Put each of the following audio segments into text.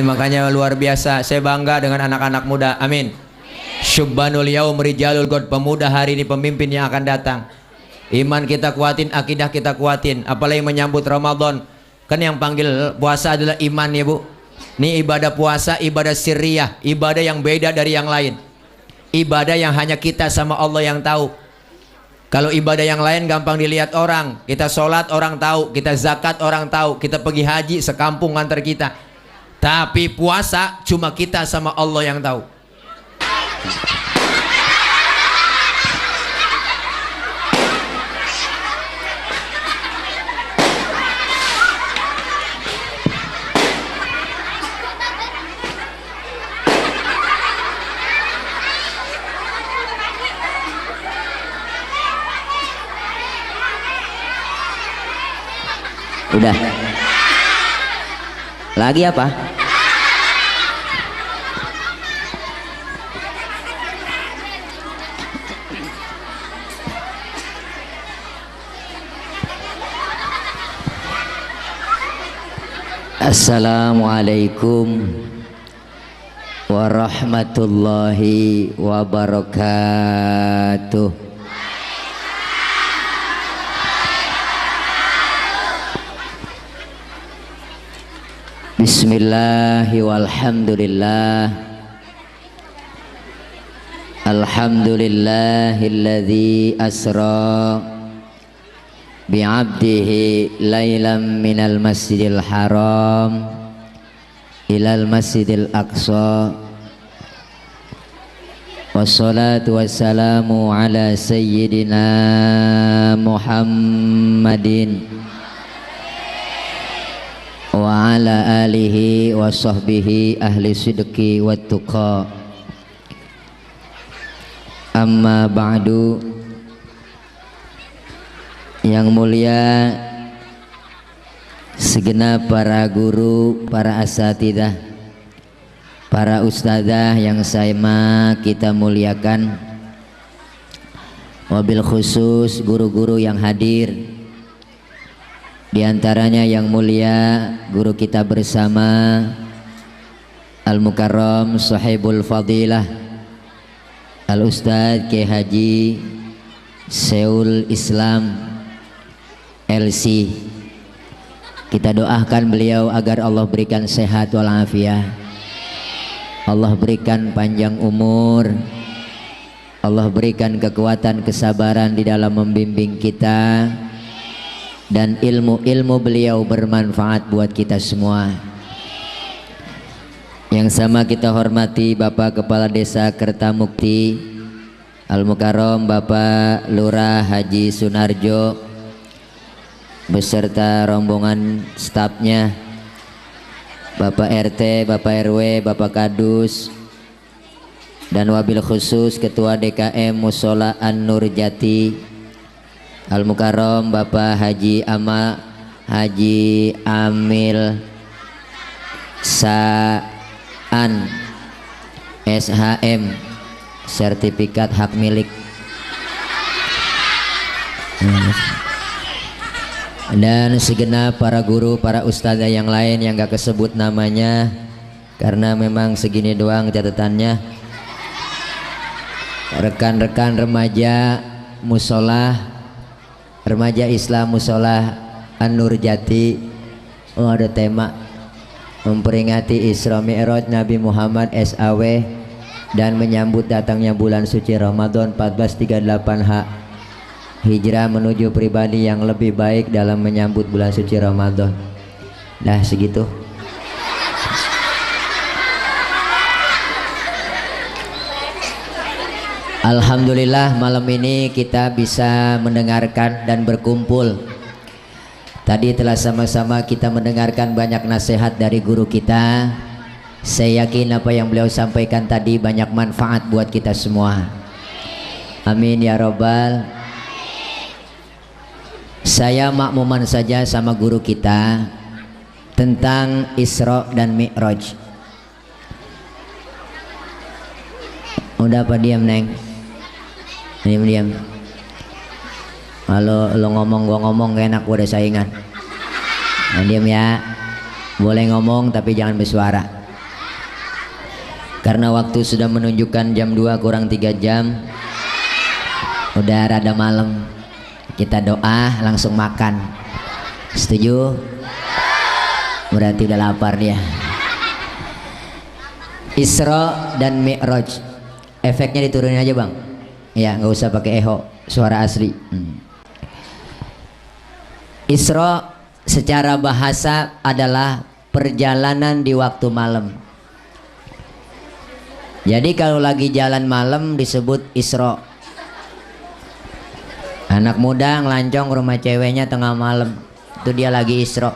makanya luar biasa. Saya bangga dengan anak-anak muda. Amin. Syubbanul yaum rijalul god. Pemuda hari ini pemimpin yang akan datang. Iman kita kuatin, akidah kita kuatin. Apalagi menyambut Ramadan. Kan yang panggil puasa adalah iman ya Bu. Ini ibadah puasa, ibadah sirriyah, ibadah yang beda dari yang lain. Ibadah yang hanya kita sama Allah yang tahu. Kalau ibadah yang lain gampang dilihat orang. Kita sholat orang tahu, kita zakat orang tahu, kita pergi haji sekampung antar kita. Tapi puasa cuma kita sama Allah yang tahu. Udah. Lagi apa? Assalamualaikum warahmatullahi wabarakatuh. Bismillahi walhamdulillah. Alhamdulillahilladzi asra bi'abdihi laylan minal masjidil haram ilal masjidil aqsa. Wassalatu wassalamu ala sayyidina Muhammadin wa ala alihi wa sahbihi ahli sidqi wa tuqa. Amma ba'du. Yang mulia segenap para guru, para asatidzah, para ustadzah yang kita muliakan, wabil khusus guru-guru yang hadir. Di antaranya yang mulia guru kita bersama Al-Mukarram Sahibul Fadilah Al-Ustadz Kiai Haji Seul Islam LC. Kita doakan beliau agar Allah berikan sehat walafiat, Allah berikan panjang umur, Allah berikan kekuatan kesabaran di dalam membimbing kita, dan ilmu-ilmu beliau bermanfaat buat kita semua. Yang sama kita hormati Bapak Kepala Desa Kertamukti Al-Mukarram Bapak Lurah Haji Sunarjo beserta rombongan stafnya, Bapak RT, Bapak RW, Bapak Kadus, dan wabil khusus Ketua DKM Musola An-Nur Jati Al-Mukarram Bapak Haji Haji Amil Sa'an SHM sertifikat hak milik, dan segenap para guru, para ustadzah yang lain yang gak kesebut namanya karena memang segini doang catatannya. Rekan-rekan remaja musola, remaja Islam musola An-Nur Jati, ada tema memperingati Isra Mi'raj Nabi Muhammad SAW dan menyambut datangnya bulan suci Ramadan 1438 Hijrah menuju pribadi yang lebih baik dalam menyambut bulan suci Ramadan. Dah segitu. Alhamdulillah malam ini kita bisa mendengarkan dan berkumpul. Tadi telah sama-sama kita mendengarkan banyak nasihat dari guru kita. Saya yakin apa yang beliau sampaikan tadi banyak manfaat buat kita semua. Amin ya robbal. Saya makmuman saja sama guru kita tentang Isra dan Mi'raj. Udah apa diam Neng? Diam. Kalau lo ngomong gua ngomong gak enak, gua ada saingan. Nah, diam ya. Boleh ngomong tapi jangan bersuara. Karena waktu sudah menunjukkan jam 2 kurang 3 jam, udah rada malam, kita doa langsung makan. Setuju? Berarti udah lapar dia. Isra dan Mi'raj, efeknya diturunin aja bang. Ya nggak usah pakai echo, suara asli. Isra secara bahasa adalah perjalanan di waktu malam. Jadi kalau lagi jalan malam disebut Isra. Anak muda ngelancong rumah ceweknya tengah malam, itu dia lagi Isra.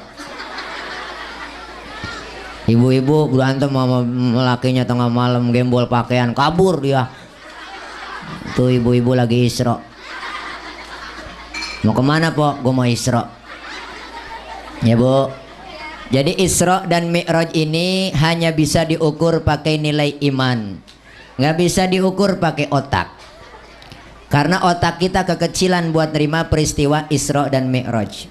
Ibu-ibu berantem sama lakinya tengah malam, gembol pakaian, kabur dia. Itu ibu-ibu lagi Isra. Mau kemana po? Gue mau Isra. Ya bu. Jadi Isra dan Mi'raj ini hanya bisa diukur pakai nilai iman, nggak bisa diukur pakai otak. Karena otak kita kekecilan buat nerima peristiwa Isra dan Mi'raj.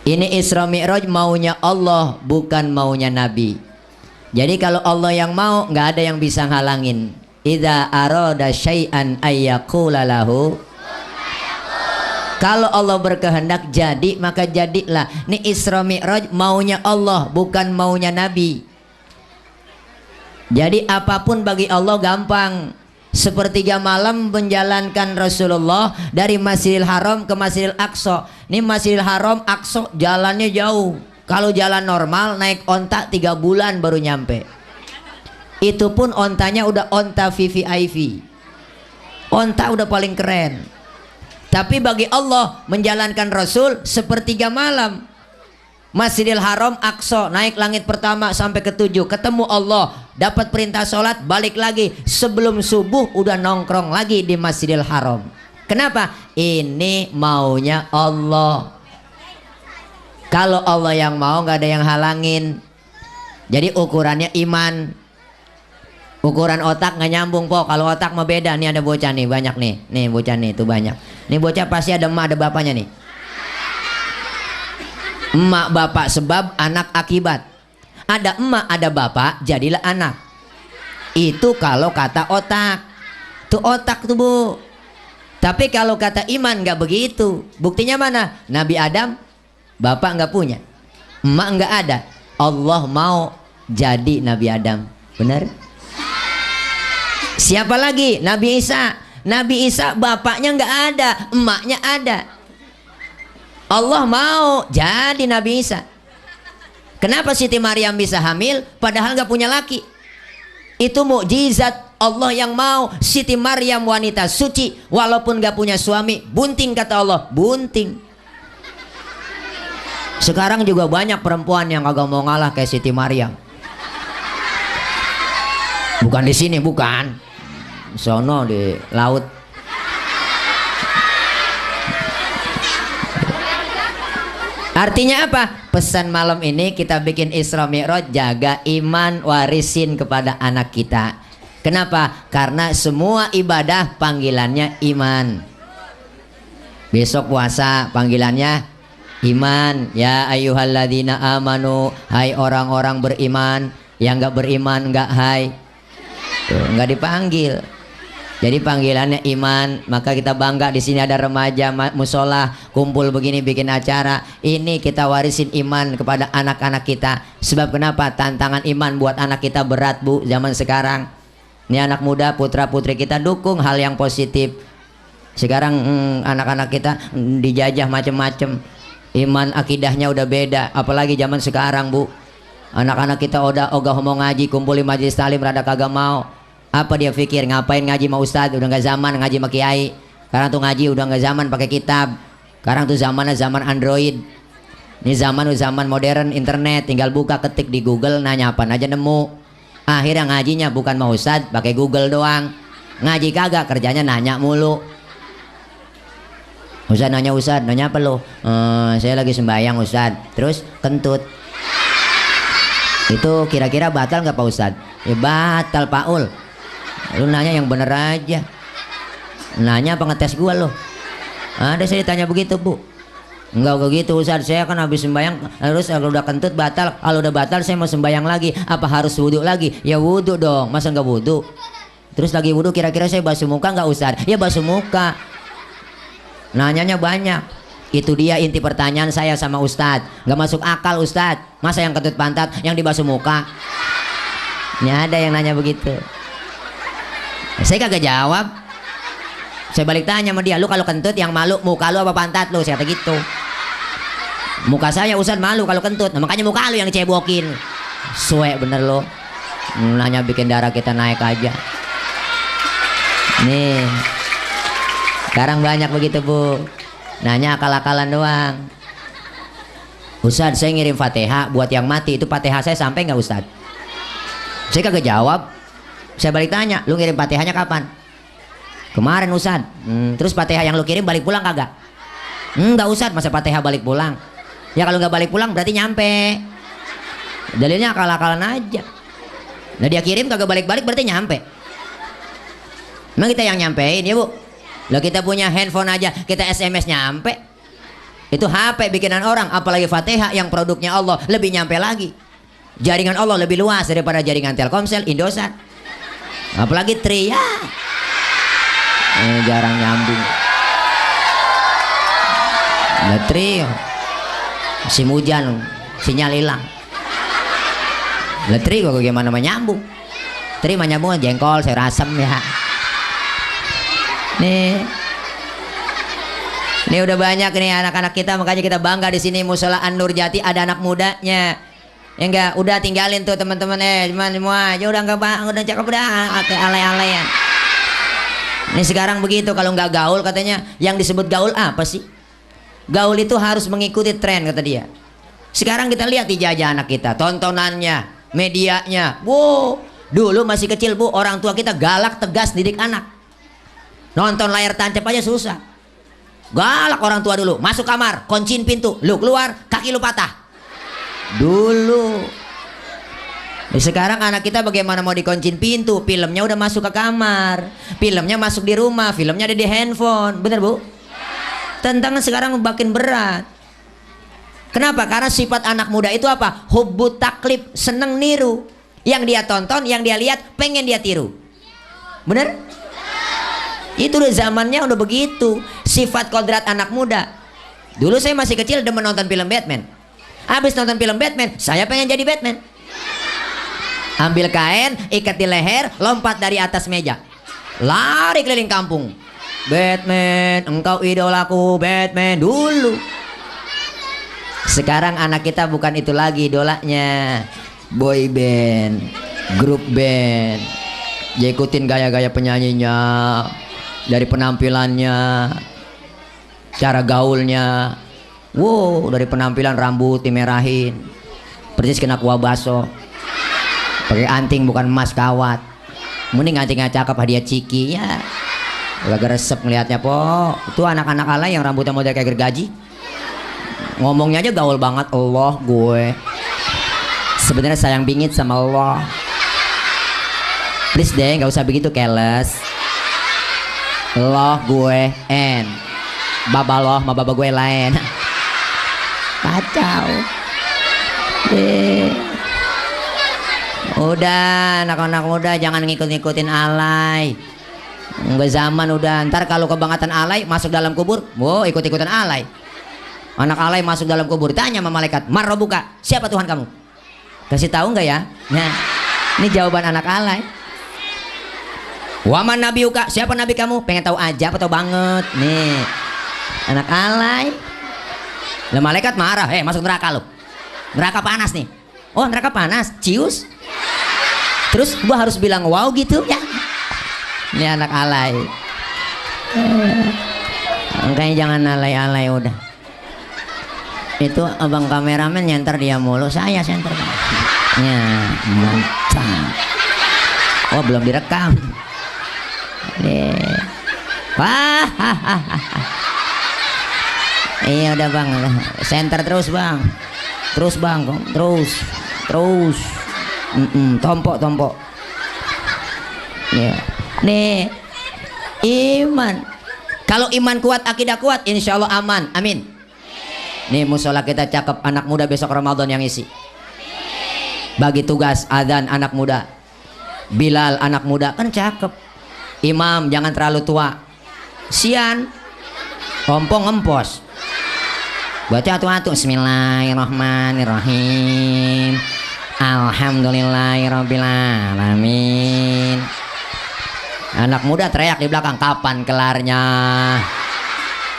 Ini Isra Mi'raj maunya Allah, bukan maunya Nabi. Jadi kalau Allah yang mau, nggak ada yang bisa ngalangin. Idza arada syai'an ayyaqula lahu. Kalau Allah berkehendak jadi, maka jadilah. Ini Isra Mi'raj maunya Allah, bukan maunya Nabi. Jadi apapun bagi Allah gampang. Sepertiga malam menjalankan Rasulullah dari Masjidil Haram ke Masjidil Aqsa. Ini Masjidil Haram, Aqsa jalannya jauh. Kalau jalan normal naik onta 3 bulan baru nyampe. Itu pun ontanya udah onta VVIP. Onta udah paling keren. Tapi bagi Allah menjalankan Rasul sepertiga malam. Masjidil Haram, Aqsa, naik langit pertama sampai ke-7, ketemu Allah, dapat perintah sholat, balik lagi. Sebelum subuh udah nongkrong lagi di Masjidil Haram. Kenapa? Ini maunya Allah. Kalau Allah yang mau nggak ada yang halangin. Jadi ukurannya iman. Ukuran otak nggak nyambung po. Kalau otak mah beda. Nih ada bocah nih banyak nih. Nih bocah nih itu banyak. Nih bocah pasti ada emak ada bapaknya nih. Emak bapak sebab, anak akibat. Ada emak ada bapak jadilah anak. Itu kalau kata otak. Tuh otak tuh bu. Tapi kalau kata iman nggak begitu. Buktinya mana? Nabi Adam bapak nggak punya, emak nggak ada. Allah mau jadi Nabi Adam. Benar? Siapa lagi? Nabi Isa. Nabi Isa bapaknya nggak ada, emaknya ada. Allah mau jadi Nabi Isa. Kenapa Siti Maryam bisa hamil padahal nggak punya laki? Itu mukjizat Allah yang mau. Siti Maryam wanita suci walaupun nggak punya suami, bunting kata Allah, bunting. Sekarang juga banyak perempuan yang agak mau ngalah kayak Siti Maryam. Bukan di sini, bukan. Sono di laut. Artinya apa? Pesan malam ini kita bikin Isra Mi'raj, jaga iman, warisin kepada anak kita. Kenapa? Karena semua ibadah panggilannya iman. Besok puasa panggilannya iman. Ya ayyuhalladzina amanu, hai orang-orang beriman. Yang nggak beriman nggak hai. Tuh, nggak dipanggil. Jadi panggilannya iman. Maka kita bangga di sini ada remaja musola kumpul begini bikin acara. Ini kita warisin iman kepada anak-anak kita. Sebab kenapa? Tantangan iman buat anak kita berat bu zaman sekarang. Ini anak muda putra putri kita dukung hal yang positif. Sekarang anak-anak kita dijajah macem-macem. Iman akidahnya udah beda. Apalagi zaman sekarang bu. Anak-anak kita udah ogah mau ngaji, kumpul di majelis talim rada kagak mau. Apa dia pikir ngapain ngaji sama ustadz? Udah nggak zaman ngaji sama kiai. Sekarang tuh ngaji udah nggak zaman pakai kitab. Sekarang tuh zamannya zaman Android. Ini zaman modern internet, tinggal buka ketik di Google nanya apa aja nemu. Akhirnya ngajinya bukan sama ustadz, pakai Google doang. Ngaji kagak, kerjanya nanya mulu. Ustadz nanya apa lo? Saya lagi sembahyang ustadz. Terus kentut. Itu kira-kira batal nggak Pak Ustadz? Ya batal Pak Ul. Lu nanya yang bener aja. Nanya apa ngetes gua lo? Ada saya ditanya begitu bu. Enggak begitu Ustaz, saya kan habis sembahyang harus kalau udah kentut batal, kalau udah batal saya mau sembahyang lagi, apa harus wudhu lagi? Ya wudhu dong, masa nggak wudhu? Terus lagi wudhu kira-kira saya basuh muka nggak Ustaz? Ya basuh muka. Nanyanya banyak. Itu dia inti pertanyaan saya sama Ustaz. Nggak masuk akal Ustaz, masa yang kentut pantat yang dibasuh muka? Ini ada yang nanya begitu. Saya kagak jawab. Saya balik tanya sama dia, lu kalau kentut yang malu muka lu apa pantat lu? Saya kata gitu. Muka saya Ustaz malu kalau kentut, nah, makanya muka lu yang cebokin. Suek bener lo. Nanya bikin darah kita naik aja. Nih. Sekarang banyak begitu Bu. Nanya akal-akalan doang. Ustaz saya ngirim Fatihah buat yang mati, itu Fatihah saya sampai nggak Ustaz? Saya kagak jawab. Saya balik tanya, lu ngirim Fatihahnya kapan? Kemarin Ustaz. Terus Fatihah yang lu kirim balik pulang kagak? Enggak Ustaz, masa Fatihah balik pulang? Ya kalau nggak balik pulang berarti nyampe. Dalilnya akal-akalan aja. Nah dia kirim kagak balik-balik berarti nyampe. Emang kita yang nyampein ya Bu? Lah kita punya handphone aja kita SMS nyampe. Itu HP bikinan orang, apalagi Fatihah yang produknya Allah lebih nyampe lagi. Jaringan Allah lebih luas daripada jaringan Telkomsel, Indosat. Apalagi Tri ya. Jarang nyambung. Nah Tri musim hujan sinyal hilang. Lah Tri kok gimana menyambung? Tri menyambung jengkol sayur asem ya. Nih udah banyak nih anak-anak kita, makanya kita bangga di sini Mushola An-Nur Jati ada anak mudanya. Ya enggak, udah tinggalin tuh teman-teman semua aja udah enggak bang, udah cakep udah alay-alayan. Ini sekarang begitu, kalau nggak gaul katanya yang disebut gaul apa sih? Gaul itu harus mengikuti tren kata dia. Sekarang kita lihat ijazah anak kita, tontonannya, medianya. Wow, dulu masih kecil Bu, orang tua kita galak tegas didik anak. Nonton layar tancap aja susah. Galak orang tua dulu, masuk kamar, kunciin pintu, lu keluar, kaki lu patah. Dulu. Sekarang anak kita bagaimana mau dikunciin pintu? Filmnya udah masuk ke kamar, filmnya masuk di rumah, filmnya ada di handphone. Bener Bu? Tantangan sekarang makin berat. Kenapa? Karena sifat anak muda itu apa? Hubbu taklib, seneng niru. Yang dia tonton, yang dia lihat, pengen dia tiru. Bener? Itu udah zamannya udah begitu. Sifat kodrat anak muda. Dulu saya masih kecil demen nonton film Batman. Habis nonton film Batman, saya pengen jadi Batman. Ambil kain, ikat di leher, lompat dari atas meja, lari keliling kampung. Batman, engkau idolaku, Batman dulu. Sekarang anak kita bukan itu lagi idolanya. Boy band, grup band. Dia ikutin gaya-gaya penyanyinya, dari penampilannya, cara gaulnya. Wow, dari penampilan rambut dimerahin, persis kena kuah baso. Pakai anting bukan emas kawat. Mending antingnya cakep hadiah ciki ya. Agak resep ngelihatnya po. Itu anak-anak alay yang rambutnya model kayak gergaji. Ngomongnya aja gaul banget. Allah gue sebenarnya sayang bingit sama Allah. Please deh nggak usah begitu keles. Allah gue en. Baba loh sama baba gue lain. Kacau. Udah anak-anak muda jangan ngikut-ngikutin alay. Nggak zaman udah. Ntar kalau kebangetan alay masuk dalam kubur, wow ikut-ikutan alay. Anak alay masuk dalam kubur, tanya sama malaikat, Marrobuka, siapa Tuhan kamu? Kasih tahu nggak ya? Nah, ini jawaban anak alay. Waman nabiuka, siapa nabi kamu? Pengen tahu aja apa tahu banget? Nih anak alay. Lah malaikat marah, masuk neraka lo. Neraka panas nih. Oh neraka panas, cius. Terus gua harus bilang wow gitu ya. Ini anak alay. Makanya jangan alay-alay udah. Itu abang kameramen nyenter dia mulu, saya senter. Ya, mantap. Oh belum direkam. Nih. Wah, iya udah bang, senter terus bang. Terus bang, terus. Tompok. Ya. Nih, iman. Kalau iman kuat, akidah kuat, insya Allah aman. Amin. Nih musola kita cakep, anak muda besok Ramadan yang isi. Bagi tugas adzan anak muda, Bilal anak muda kan cakep. Imam jangan terlalu tua, sian ompong empos. Baca atu-atu. Bismillahirrahmanirrahim. Alhamdulillahirabbil alamin. Anak muda teriak di belakang, kapan kelarnya?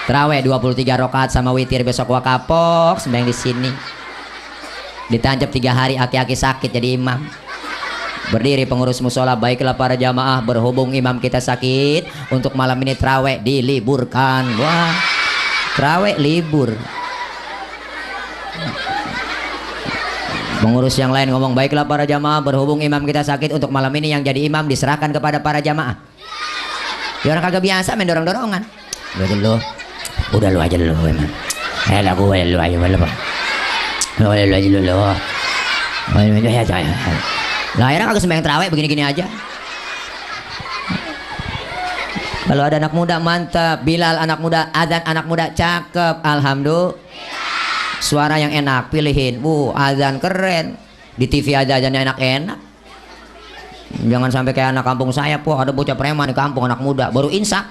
Terawih 23 rakaat sama witir besok wakapok sembahyang di sini. Ditancap 3 hari aki-aki sakit jadi imam. Berdiri pengurus musola, baiklah para jamaah, berhubung imam kita sakit, untuk malam ini terawih diliburkan. Wah, terawih libur. Pengurus yang lain ngomong, baiklah para jamaah, berhubung imam kita sakit, untuk malam ini yang jadi imam diserahkan kepada para jamaah. Ya orang kagak biasa main dorong-dorongan. Lu aja lu, udah lu aja lu emang. Lah gue lu aja lu. Lu aja lu. Lah akhirnya kagak sembahyang terawih begini-gini aja. Kalau ada anak muda mantap, Bilal anak muda, adzan anak muda cakep, alhamdulillah. Suara yang enak pilihin. Adzan keren. Di TV aja adzannya enak-enak. Jangan sampai kayak anak kampung saya, po, ada bocah preman di kampung anak muda baru insaf.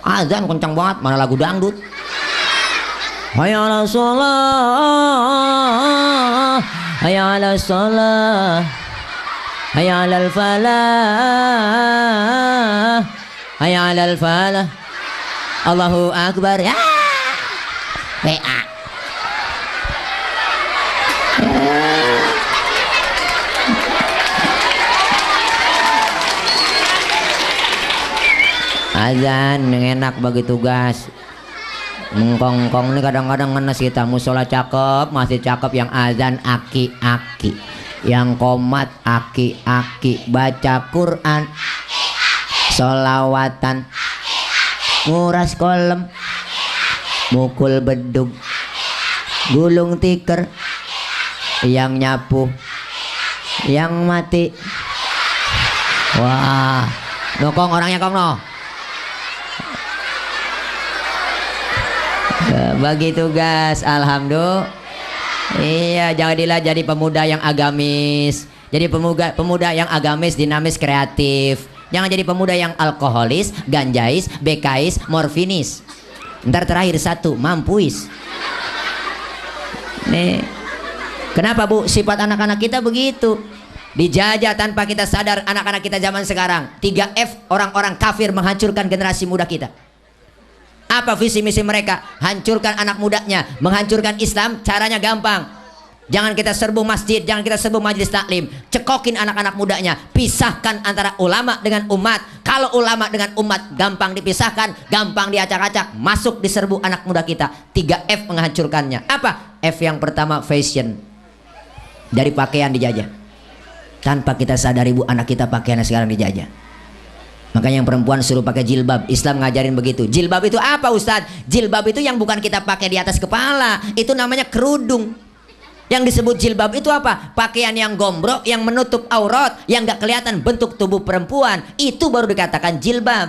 Adzan kencang banget, mana lagu dangdut. Hayya 'alas shalah. Hayya 'alas shalah. Hayya 'alal falah. Hayya 'alal falah. Allahu akbar. Ya. WA. Azan yang enak bagi tugas. Mengkongkong nih kadang-kadang ngenes kita. Musola cakep, masih cakep yang azan aki-aki, yang komat aki-aki, baca Quran, solawatan, nguras kolem, mukul bedug, gulung tikar, yang nyapu, yang mati. Wah, nokong orangnya kong no. Bagi tugas, alhamdulillah. Iya, jadilah jadi pemuda yang agamis. Jadi pemuda yang agamis, dinamis, kreatif. Jangan jadi pemuda yang alkoholis, ganjais, bekais, morfinis. Ntar terakhir satu, mampuis. Nih, kenapa bu? Sifat anak-anak kita begitu. Dijajah tanpa kita sadar anak-anak kita zaman sekarang. 3F, orang-orang kafir menghancurkan generasi muda kita. Apa visi misi mereka? Hancurkan anak mudanya, menghancurkan Islam. Caranya gampang. Jangan kita serbu masjid, jangan kita serbu majelis taklim. Cekokin anak-anak mudanya, pisahkan antara ulama dengan umat. Kalau ulama dengan umat gampang dipisahkan, gampang diacak-acak, masuk di serbu anak muda kita. 3F menghancurkannya. Apa? F yang pertama, fashion. Dari pakaian dijajah. Tanpa kita sadari bu, anak kita pakaiannya sekarang dijajah. Makanya yang perempuan suruh pakai jilbab. Islam ngajarin begitu. Jilbab itu apa Ustadz? Jilbab itu yang bukan kita pakai di atas kepala. Itu namanya kerudung. Yang disebut jilbab itu apa? Pakaian yang gombrok, yang menutup aurat, yang gak kelihatan bentuk tubuh perempuan. Itu baru dikatakan jilbab.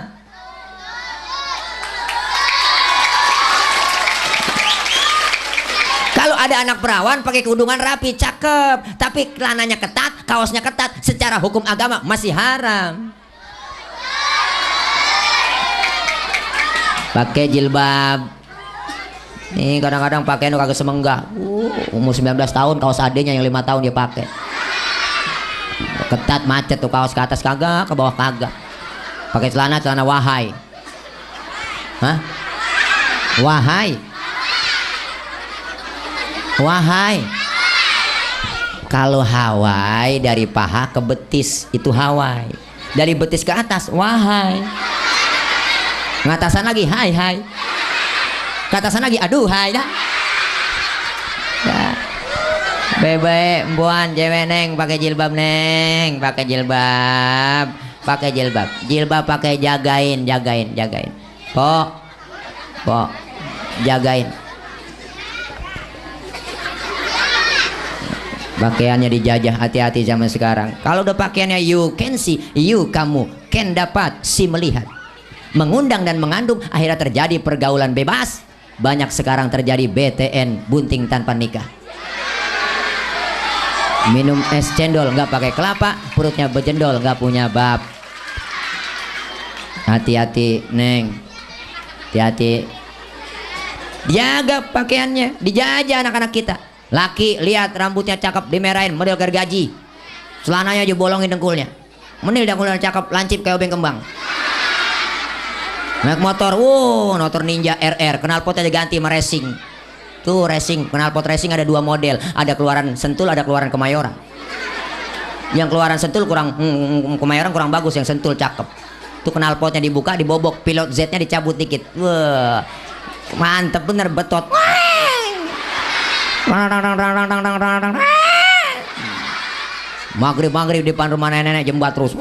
Kalau ada anak perawan pakai kerudungan rapi, cakep. Tapi celananya ketat, kaosnya ketat, secara hukum agama masih haram. Pakai jilbab. Nih kadang-kadang pakaian kagak semenggah. Umur 19 tahun kaos adenya yang 5 tahun dia pakai. Ketat macet tuh kaos, ke atas kagak, ke bawah kagak. Pakai celana wahai. Hah? Wahai. Wahai. Kalau Hawaii dari paha ke betis itu Hawaii. Dari betis ke atas wahai. Ngatasan lagi hai hai. Katasan lagi aduh hai dah. Ya. Bebe mbuan cewek neng pakai jilbab neng, pakai jilbab, pakai jilbab. Jilbab pakai jagain. Po. Jagain. Pakaiannya dijajah, hati-hati zaman sekarang. Kalau udah pakaiannya you can see, kamu can dapat si melihat. Mengundang dan mengandung, akhirnya terjadi pergaulan bebas. banyak sekarang terjadi BTN, bunting tanpa nikah. Minum es cendol nggak pakai kelapa, perutnya berjendol, nggak punya bab. Hati-hati neng, hati-hati. Jaga pakaiannya, dijajah anak-anak kita. Laki lihat rambutnya cakep dimerahin, model gergaji, celananya aja bolongin dengkulnya, menil dengkulnya cakep, lancip kayak obeng kembang. Naik motor, motor Ninja RR, knalpotnya ganti sama racing. Tuh racing, knalpot racing ada 2 model, ada keluaran Sentul, ada keluaran Kemayoran. Yang keluaran Sentul kurang, Kemayoran kurang bagus, yang Sentul cakep. Tuh knalpotnya dibuka, dibobok, pilot Z-nya dicabut dikit. Wah, mantep bener, betot. Maghrib depan rumah nenek jembat terus.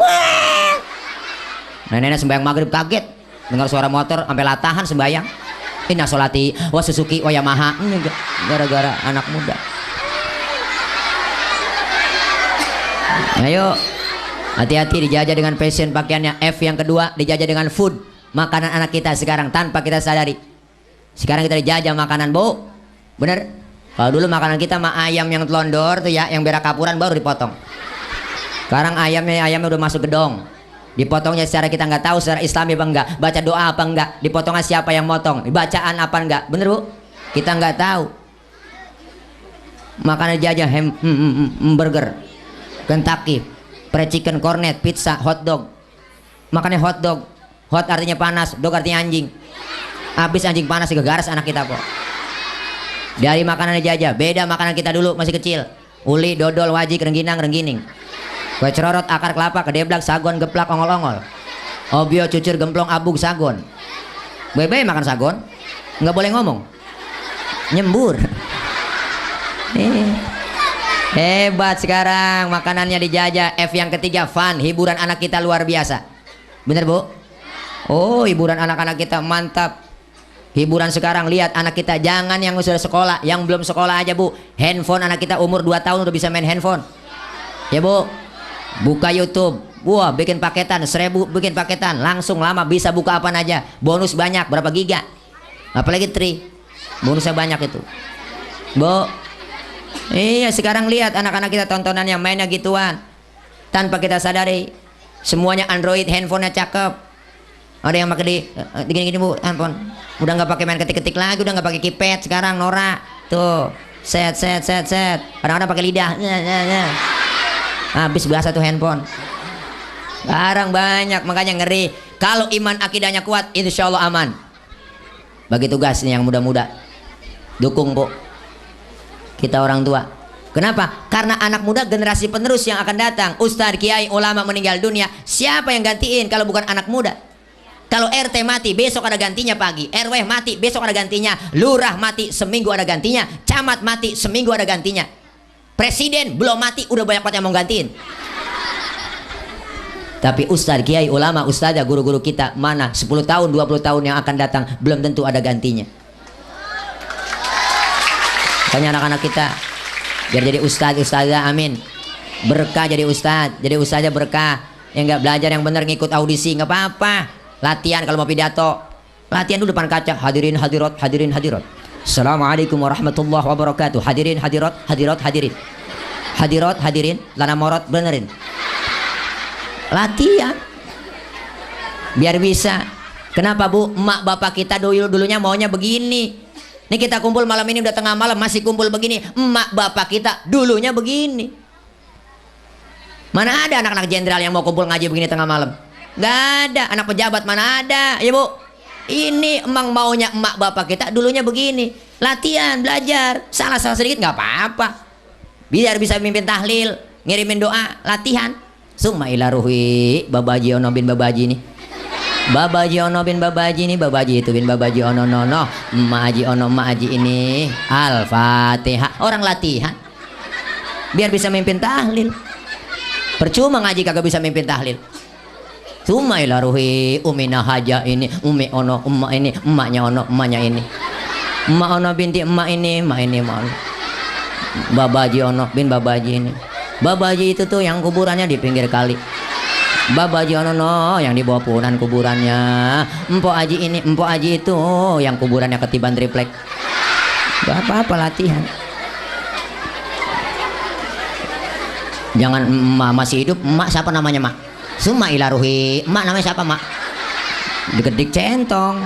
Nenek sembahyang maghrib kaget dengar suara motor sampai latahan sembahyang. Inna sholati wa Suzuki wa Yamaha. Gara-gara anak muda. Ayo, hati-hati dijajah dengan fashion pakaiannya. F yang kedua, dijajah dengan food, makanan anak kita sekarang tanpa kita sadari. Sekarang kita dijajah makanan, Bu. Bener? Kalau dulu makanan kita mah ayam yang telondor tuh ya, yang berak kapuran baru dipotong. Sekarang ayamnya udah masuk gedong. Dipotongnya secara kita nggak tahu secara Islami apa enggak, baca doa apa enggak, dipotongnya siapa yang motong, bacaan apa enggak, bener Bu? Kita nggak tahu. Makanan dijajah burger, Kentucky, fried chicken, cornet, pizza, hot dog. Makannya hot dog. Hot artinya panas, dog artinya anjing. Habis anjing panas digegaras anak kita kok. Dari makanan dijajah, beda makanan kita dulu masih kecil. Uli, dodol, wajik, rengginang, renggining. Kue cerorot, akar kelapa, kedeblak, sagon, geplak, ongol-ongol. Obio, cucur, gemplong, abug, sagon. Bebe makan sagon, nggak boleh ngomong. Nyembur. Hebat sekarang makanannya dijajah. F yang ketiga, fun, hiburan anak kita luar biasa. Bener Bu? Oh, hiburan anak-anak kita mantap. Hiburan sekarang, lihat anak kita, jangan yang sudah sekolah, yang belum sekolah aja Bu. Handphone anak kita umur 2 tahun udah bisa main handphone. Ya Bu, buka YouTube, wah bikin paketan 1000, bikin paketan langsung lama, bisa buka apa aja, bonus banyak, berapa giga, apalagi tri, bonusnya banyak itu Bu. Iya sekarang lihat anak-anak kita tontonan yang mainnya gituan tanpa kita sadari. Semuanya Android, handphonenya cakep. Ada yang pakai di gini-gini Bu, handphone udah nggak pakai main ketik-ketik lagi, udah nggak pakai keypad sekarang, Nora tuh set kadang-kadang pakai lidah. Habis bahasa tuh handphone. Barang banyak, makanya ngeri. Kalau iman akidahnya kuat, insya Allah aman. Bagi tugasnya yang muda-muda, dukung Bu. Kita orang tua. Kenapa? Karena anak muda generasi penerus yang akan datang. Ustadz, kiai, ulama meninggal dunia, siapa yang gantiin kalau bukan anak muda? Kalau RT mati, besok ada gantinya pagi. RW mati, besok ada gantinya. Lurah mati, seminggu ada gantinya. Camat mati, seminggu ada gantinya. Presiden belum mati udah banyak banget yang mau gantiin. Tapi ustadz, kiai, ulama, ustadzah, guru-guru kita mana 10 tahun, 20 tahun yang akan datang belum tentu ada gantinya. Tanya anak-anak kita biar jadi ustadz, ustadzah, amin. Berkah jadi ustadz, jadi ustadzah berkah. Yang nggak belajar yang benar ngikut audisi nggak apa-apa. Latihan kalau mau pidato, latihan dulu depan kaca. Hadirin hadirat, hadirin hadirat. Assalamualaikum warahmatullahi wabarakatuh. Hadirin hadirat, hadirat hadirin. Hadirat hadirin, lana morot benerin. Latihan. Biar bisa. Kenapa Bu? Emak bapak kita dulunya maunya begini. Nih kita kumpul malam ini udah tengah malam masih kumpul begini. Emak bapak kita dulunya begini. Mana ada anak-anak jenderal yang mau kumpul ngaji begini tengah malam? Gak ada. Anak pejabat mana ada? Ya Bu? Ini emang maunya emak bapak kita dulunya begini. Latihan, belajar, salah-salah sedikit nggak apa-apa. Biar bisa mimpin tahlil, ngirimin doa, latihan. Summa ila ruhi babaji ono bin babaji nih. Babaji ono bin babaji nih, babaji itu bin babaji ono nono, emak aji ini. Al-Fatihah. Orang latihan. Biar bisa mimpin tahlil. Percuma ngaji kagak bisa mimpin tahlil. Summa ila ruhi umina haja ini, umi ono emak ini, emaknya ono emaknya ini. Emak ono binti emak ini, emak ini emak ono. Babaji ono bin babaji ini. Babaji itu tuh yang kuburannya di pinggir kali. Baba Jonono yang dibawa punan kuburannya. Empok Haji ini, Empok Haji itu yang kuburannya ketiban triplek. Gak apa-apa latihan. Jangan emak masih hidup, emak siapa namanya mak? Suma ilaruhi, emak namanya siapa mak? Digedik centong.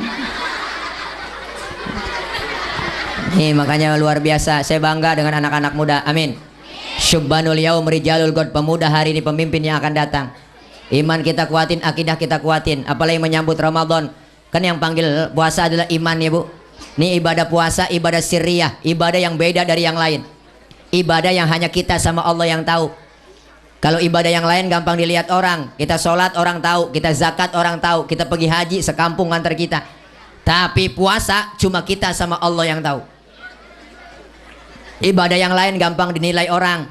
Nih makanya luar biasa, saya bangga dengan anak-anak muda. Amin. Syubbanul yaum rijalul god, pemuda hari ini pemimpin yang akan datang. Iman kita kuatin, akidah kita kuatin. Apalagi menyambut Ramadan. Kan yang panggil puasa adalah iman ya bu. Ini ibadah puasa, ibadah sirriyah, ibadah yang beda dari yang lain. Ibadah yang hanya kita sama Allah yang tahu. Kalau ibadah yang lain gampang dilihat orang. Kita sholat orang tahu, kita zakat orang tahu, kita pergi haji sekampung antar kita. Tapi puasa cuma kita sama Allah yang tahu. Ibadah yang lain gampang dinilai orang.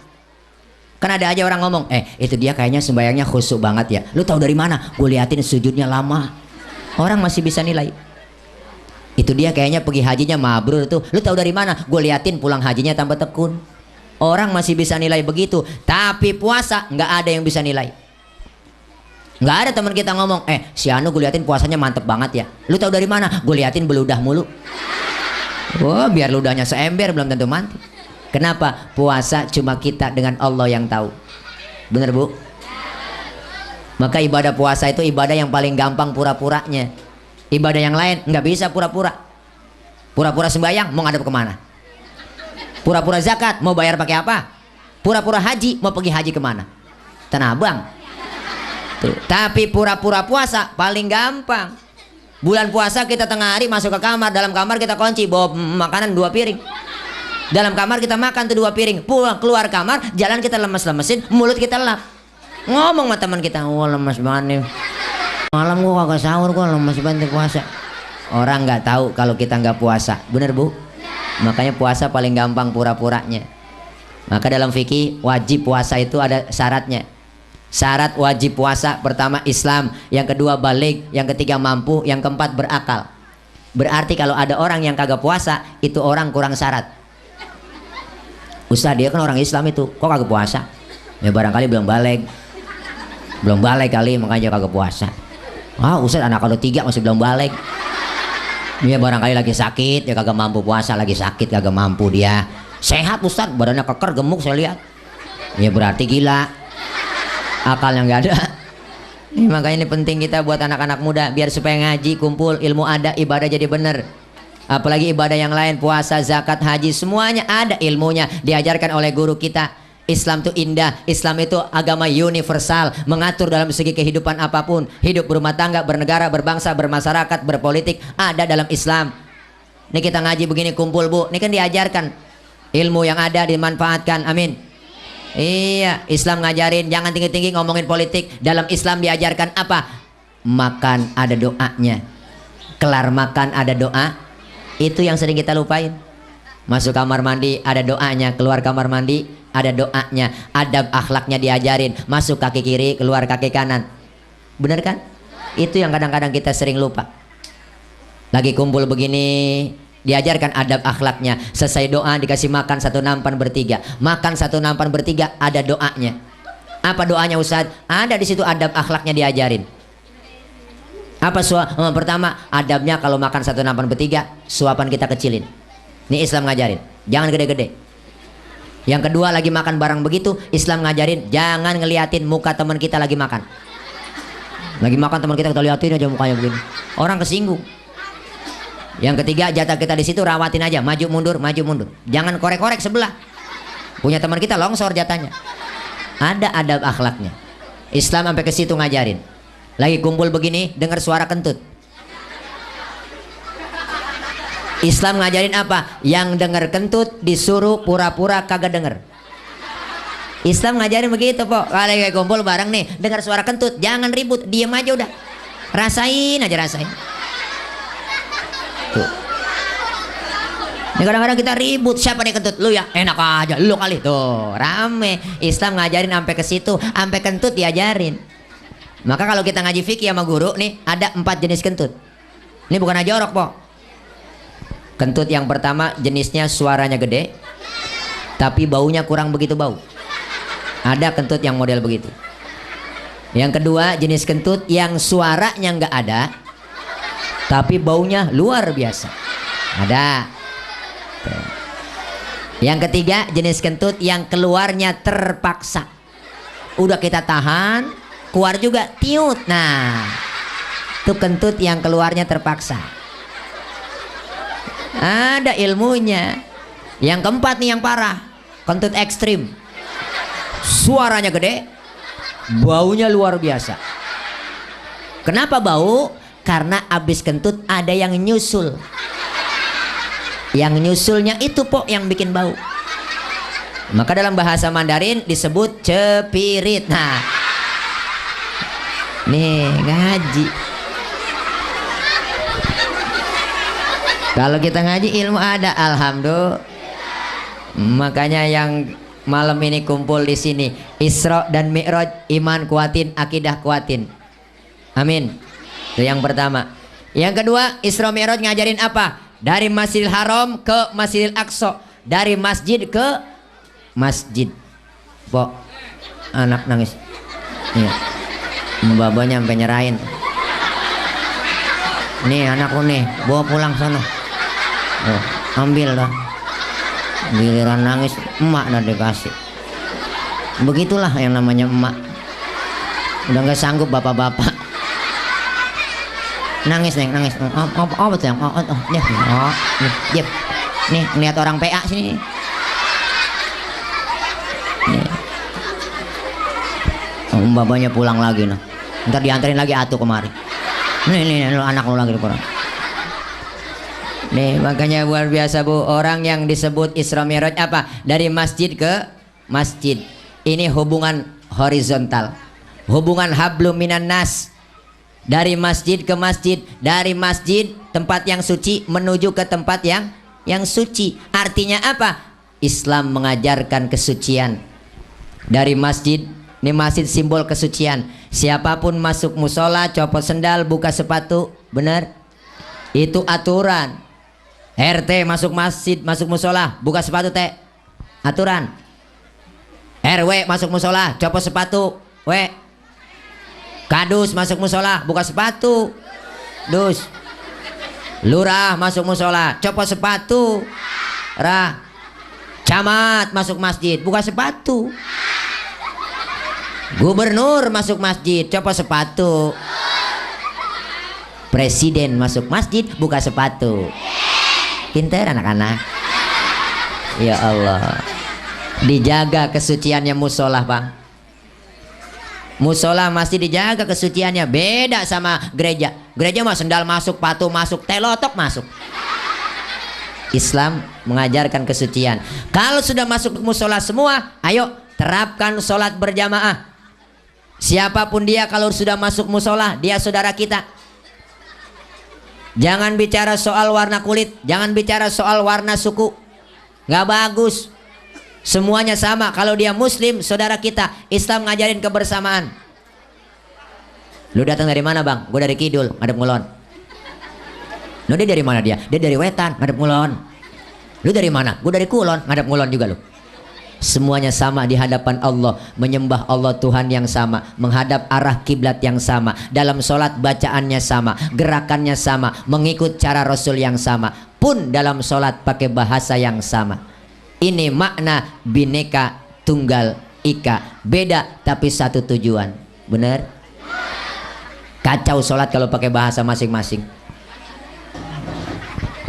Kan ada aja orang ngomong, itu dia kayaknya sembayangnya khusyuk banget ya. Lu tahu dari mana? Gue liatin sujudnya lama. Orang masih bisa nilai. Itu dia kayaknya pergi hajinya mabrur tuh. Lu tahu dari mana? Gue liatin pulang hajinya tanpa tekun. Orang masih bisa nilai begitu. Tapi puasa nggak ada yang bisa nilai. Nggak ada teman kita ngomong, si Anu gue liatin puasanya mantep banget ya. Lu tahu dari mana? Gue liatin beludah mulu. Wah, biar ludahnya seember belum tentu mantep. Kenapa? Puasa cuma kita dengan Allah yang tahu. Bener bu? Maka ibadah puasa itu ibadah yang paling gampang pura-puranya. Ibadah yang lain nggak bisa pura-pura. Pura-pura sembahyang mau ngadep kemana? Pura-pura zakat mau bayar pakai apa? Pura-pura haji mau pergi haji kemana? Tanah Abang. Tuh. Tapi pura-pura puasa paling gampang. Bulan puasa kita tengah hari masuk ke kamar, dalam kamar kita kunci, bawa makanan 2 piring. Dalam kamar kita makan tuh 2 piring. Pulang keluar kamar, jalan kita lemes-lemesin, mulut kita lap. Ngomong sama teman kita, wah lemes banget nih. Malam gua kagak sahur, gua lemes banget puasa. Orang nggak tahu kalau kita nggak puasa, bener bu? Makanya puasa paling gampang pura-puranya. Maka dalam fikih wajib puasa itu ada syaratnya. Syarat wajib puasa pertama Islam, yang kedua balik, yang ketiga mampu, yang keempat berakal. Berarti kalau ada orang yang kagak puasa, itu orang kurang syarat. Ustaz dia kan orang Islam itu, kok kagak puasa? Ya barangkali belum balik kali, makanya kagak puasa. Ustaz anak kalau 3 masih belum balik. Dia barangkali lagi sakit, ya kagak mampu puasa, lagi sakit kagak mampu dia. Sehat Ustaz, badannya keker gemuk saya lihat. Ya berarti gila, akalnya nggak ada. Makanya ini penting kita buat anak-anak muda, biar supaya ngaji, kumpul, ilmu ada, ibadah jadi bener. Apalagi ibadah yang lain, puasa, zakat, haji, semuanya ada ilmunya, diajarkan oleh guru kita. Islam itu indah, Islam itu agama universal, mengatur dalam segi kehidupan apapun, hidup berumah tangga, bernegara, berbangsa, bermasyarakat, berpolitik, ada dalam Islam. Ini kita ngaji begini kumpul bu, ini kan diajarkan ilmu yang ada dimanfaatkan, amin. Iya, Islam ngajarin jangan tinggi-tinggi ngomongin politik. Dalam Islam diajarkan apa? Makan ada doanya, kelar makan ada doa. Itu yang sering kita lupain. Masuk kamar mandi ada doanya, keluar kamar mandi ada doanya. Adab akhlaknya diajarin, masuk kaki kiri, keluar kaki kanan. Bener kan? Itu yang kadang-kadang kita sering lupa. Lagi kumpul begini, diajarkan adab akhlaknya. Selesai doa dikasih makan 1 nampan bertiga. Makan 1 nampan bertiga ada doanya. Apa doanya Ustaz? Ada di situ adab akhlaknya diajarin. Apa pertama adabnya kalau makan 1 nampan bertiga, suapan kita kecilin. Ini Islam ngajarin, jangan gede-gede. Yang kedua lagi makan barang begitu, Islam ngajarin jangan ngeliatin muka teman kita lagi makan. Lagi makan teman kita liatin aja mukanya begini, orang kesinggung. Yang ketiga jatah kita di situ rawatin aja, maju mundur, jangan korek-korek sebelah. Punya teman kita longsor jatahnya. Ada adab akhlaknya. Islam sampai ke situ ngajarin. Lagi kumpul begini, dengar suara kentut. Islam ngajarin apa? Yang dengar kentut disuruh pura-pura kagak denger. Islam ngajarin begitu po. Kalau kayak kumpul bareng nih, dengar suara kentut, jangan ribut, diem aja udah. Rasain aja, rasain. Tuh. Ini kadang-kadang kita ribut, siapa nih kentut? Lu ya? Enak aja, lu kali. Tuh, rame. Islam ngajarin sampai ke situ, sampai kentut diajarin. Maka kalau kita ngaji fikih sama guru nih, ada 4 jenis kentut. Ini bukan aja jorok po. Kentut yang pertama jenisnya suaranya gede, tapi baunya kurang begitu bau. Ada kentut yang model begitu. Yang kedua jenis kentut yang suaranya nggak ada, tapi baunya luar biasa. Ada. Tuh. Yang ketiga jenis kentut yang keluarnya terpaksa. Udah kita tahan, keluar juga tiut. Nah, itu kentut yang keluarnya terpaksa. Ada ilmunya. Yang keempat nih yang parah, kentut ekstrim. Suaranya gede, baunya luar biasa. Kenapa bau? Karena abis kentut ada yang nyusul. Yang nyusulnya itu pok yang bikin bau. Maka dalam bahasa Mandarin disebut cepirit. Nah, nih ngaji. Kalau kita ngaji ilmu ada, alhamdulillah. Makanya yang malam ini kumpul di sini, Isra dan Mi'raj, iman kuatin, akidah kuatin. Amin. Itu yang pertama. Yang kedua, Isra Mi'raj ngajarin apa? Dari Masjidil Haram ke Masjidil Aqsa, dari masjid ke masjid. Pok, anak nangis. Nih, babanya sampai nyerahin. Nih anakku nih, bawa pulang sana. Oh, ambil dah. Giliran nangis, emak dah dikasih. Begitulah yang namanya emak. Udah nggak sanggup bapak-bapak. Nangis neng, nangis. Apa tuh yang? Nih, lihat orang PA sini. Nih. Babanya pulang lagi nah. Ntar diantarin lagi atuh kemari. Nih, anak lu lagi di koran. Nih, makanya luar biasa Bu, orang yang disebut Isra Mi'raj apa? Dari masjid ke masjid. Ini hubungan horizontal. Hubungan hablum minan nas. Dari masjid ke masjid, dari masjid tempat yang suci menuju ke tempat yang suci. Artinya apa? Islam mengajarkan kesucian. Dari masjid, ini masjid simbol kesucian. Siapapun masuk musola, copot sendal, buka sepatu, benar? Itu aturan. RT masuk masjid, masuk musola, buka sepatu teh, aturan. RW masuk musola, copot sepatu, Kadus masuk musola, buka sepatu, dus. Lurah masuk musola, copot sepatu, rah. Camat masuk masjid, buka sepatu. Gubernur masuk masjid, copot sepatu. Presiden masuk masjid, buka sepatu. Pinter anak-anak. Ya Allah. Dijaga kesuciannya musola, Bang. Musola masih dijaga kesuciannya. Beda sama gereja. Gereja mah sendal masuk, patu masuk, telotok masuk. Islam mengajarkan kesucian. Kalau sudah masuk musola semua, ayo terapkan sholat berjamaah. Siapapun dia kalau sudah masuk musola, dia saudara kita. Jangan bicara soal warna kulit, jangan bicara soal warna suku. Nggak bagus. Semuanya sama. Kalau dia muslim, saudara kita. Islam ngajarin kebersamaan. Lu datang dari mana, Bang? Gue dari Kidul, ngadep ngulon. Lu dia dari mana dia? Dia dari Wetan, ngadep ngulon. Lu dari mana? Gue dari Kulon, ngadep ngulon juga lu. Semuanya sama di hadapan Allah, menyembah Allah Tuhan yang sama, menghadap arah kiblat yang sama, dalam sholat bacaannya sama, gerakannya sama, mengikut cara Rasul yang sama, pun dalam sholat pakai bahasa yang sama. Ini makna Bhinneka Tunggal Ika, beda tapi satu tujuan. Benar? Kacau sholat kalau pakai bahasa masing-masing.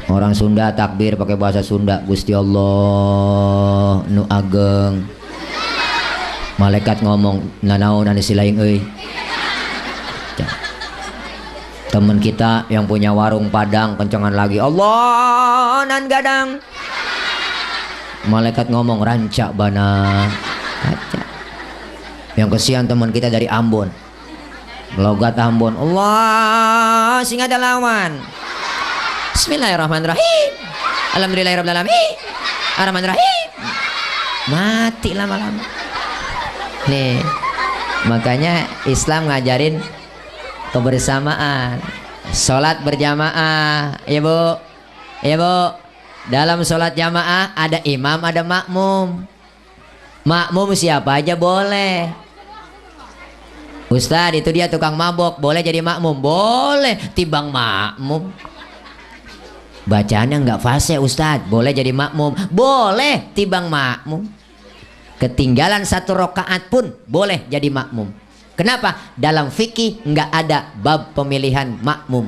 Orang Sunda takbir pakai bahasa Sunda, Gusti Allah nu ageng. Malaikat ngomong nanaon anu silaing euy. Temen kita yang punya warung Padang kencengan lagi, Allah nan gadang. Malaikat ngomong ranca bana. Kaca. Yang kesian teman kita dari Ambon. Logat Ambon, Allah sing ada lawan. Bismillahirrahmanirrahim. Alhamdulillahirrahmanirrahim. Ar-Rahmanirrahim. Mati lama-lama. Nih, makanya Islam ngajarin kebersamaan. Sholat berjamaah, ya Bu. Ya Bu. Dalam sholat jamaah ada imam, ada makmum. Makmum siapa aja boleh. Ustadz itu dia tukang mabok, boleh jadi makmum? Boleh, timbang makmum. Bacaannya nggak fase Ustadz, boleh jadi makmum? Boleh, timbang makmum. Ketinggalan 1 rakaat pun boleh jadi makmum. Kenapa? Dalam fikih nggak ada bab pemilihan makmum,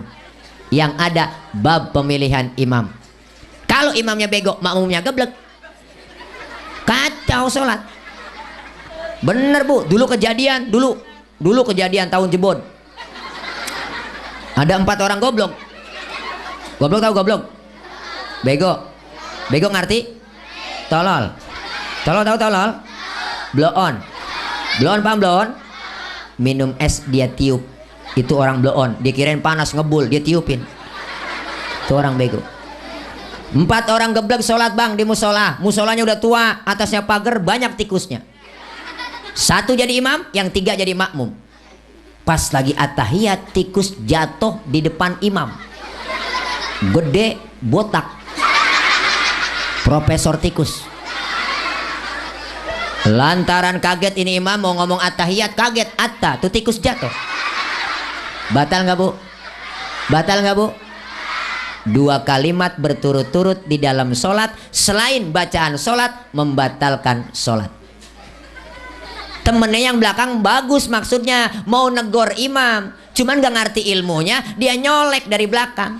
yang ada bab pemilihan imam. Kalau imamnya bego, makmumnya geblek, kacau sholat. Bener bu, dulu kejadian tahun jebon. Ada 4 orang goblok. Goblok tahu goblok? Bego. Bego ngerti? Tolol. Tolol tahu tolol? Blow on. Blow on paham blow on? Minum es dia tiup. Itu orang blow on. Dia kirain panas ngebul, dia tiupin. Itu orang bego. 4 orang geblek sholat bang di musola. Musolanya udah tua, atasnya pagar, banyak tikusnya. 1 jadi imam, yang 3 jadi makmum. Pas lagi at-tahiyat, tikus jatuh di depan imam. Gede, botak. Profesor tikus. Lantaran kaget ini imam mau ngomong at-tahiyat, kaget atta, tuh tikus jatuh. Batal nggak bu? Batal nggak bu? 2 kalimat berturut-turut di dalam sholat, selain bacaan sholat, membatalkan sholat. Temennya yang belakang bagus maksudnya, mau negor imam, cuman gak ngerti ilmunya, dia nyolek dari belakang.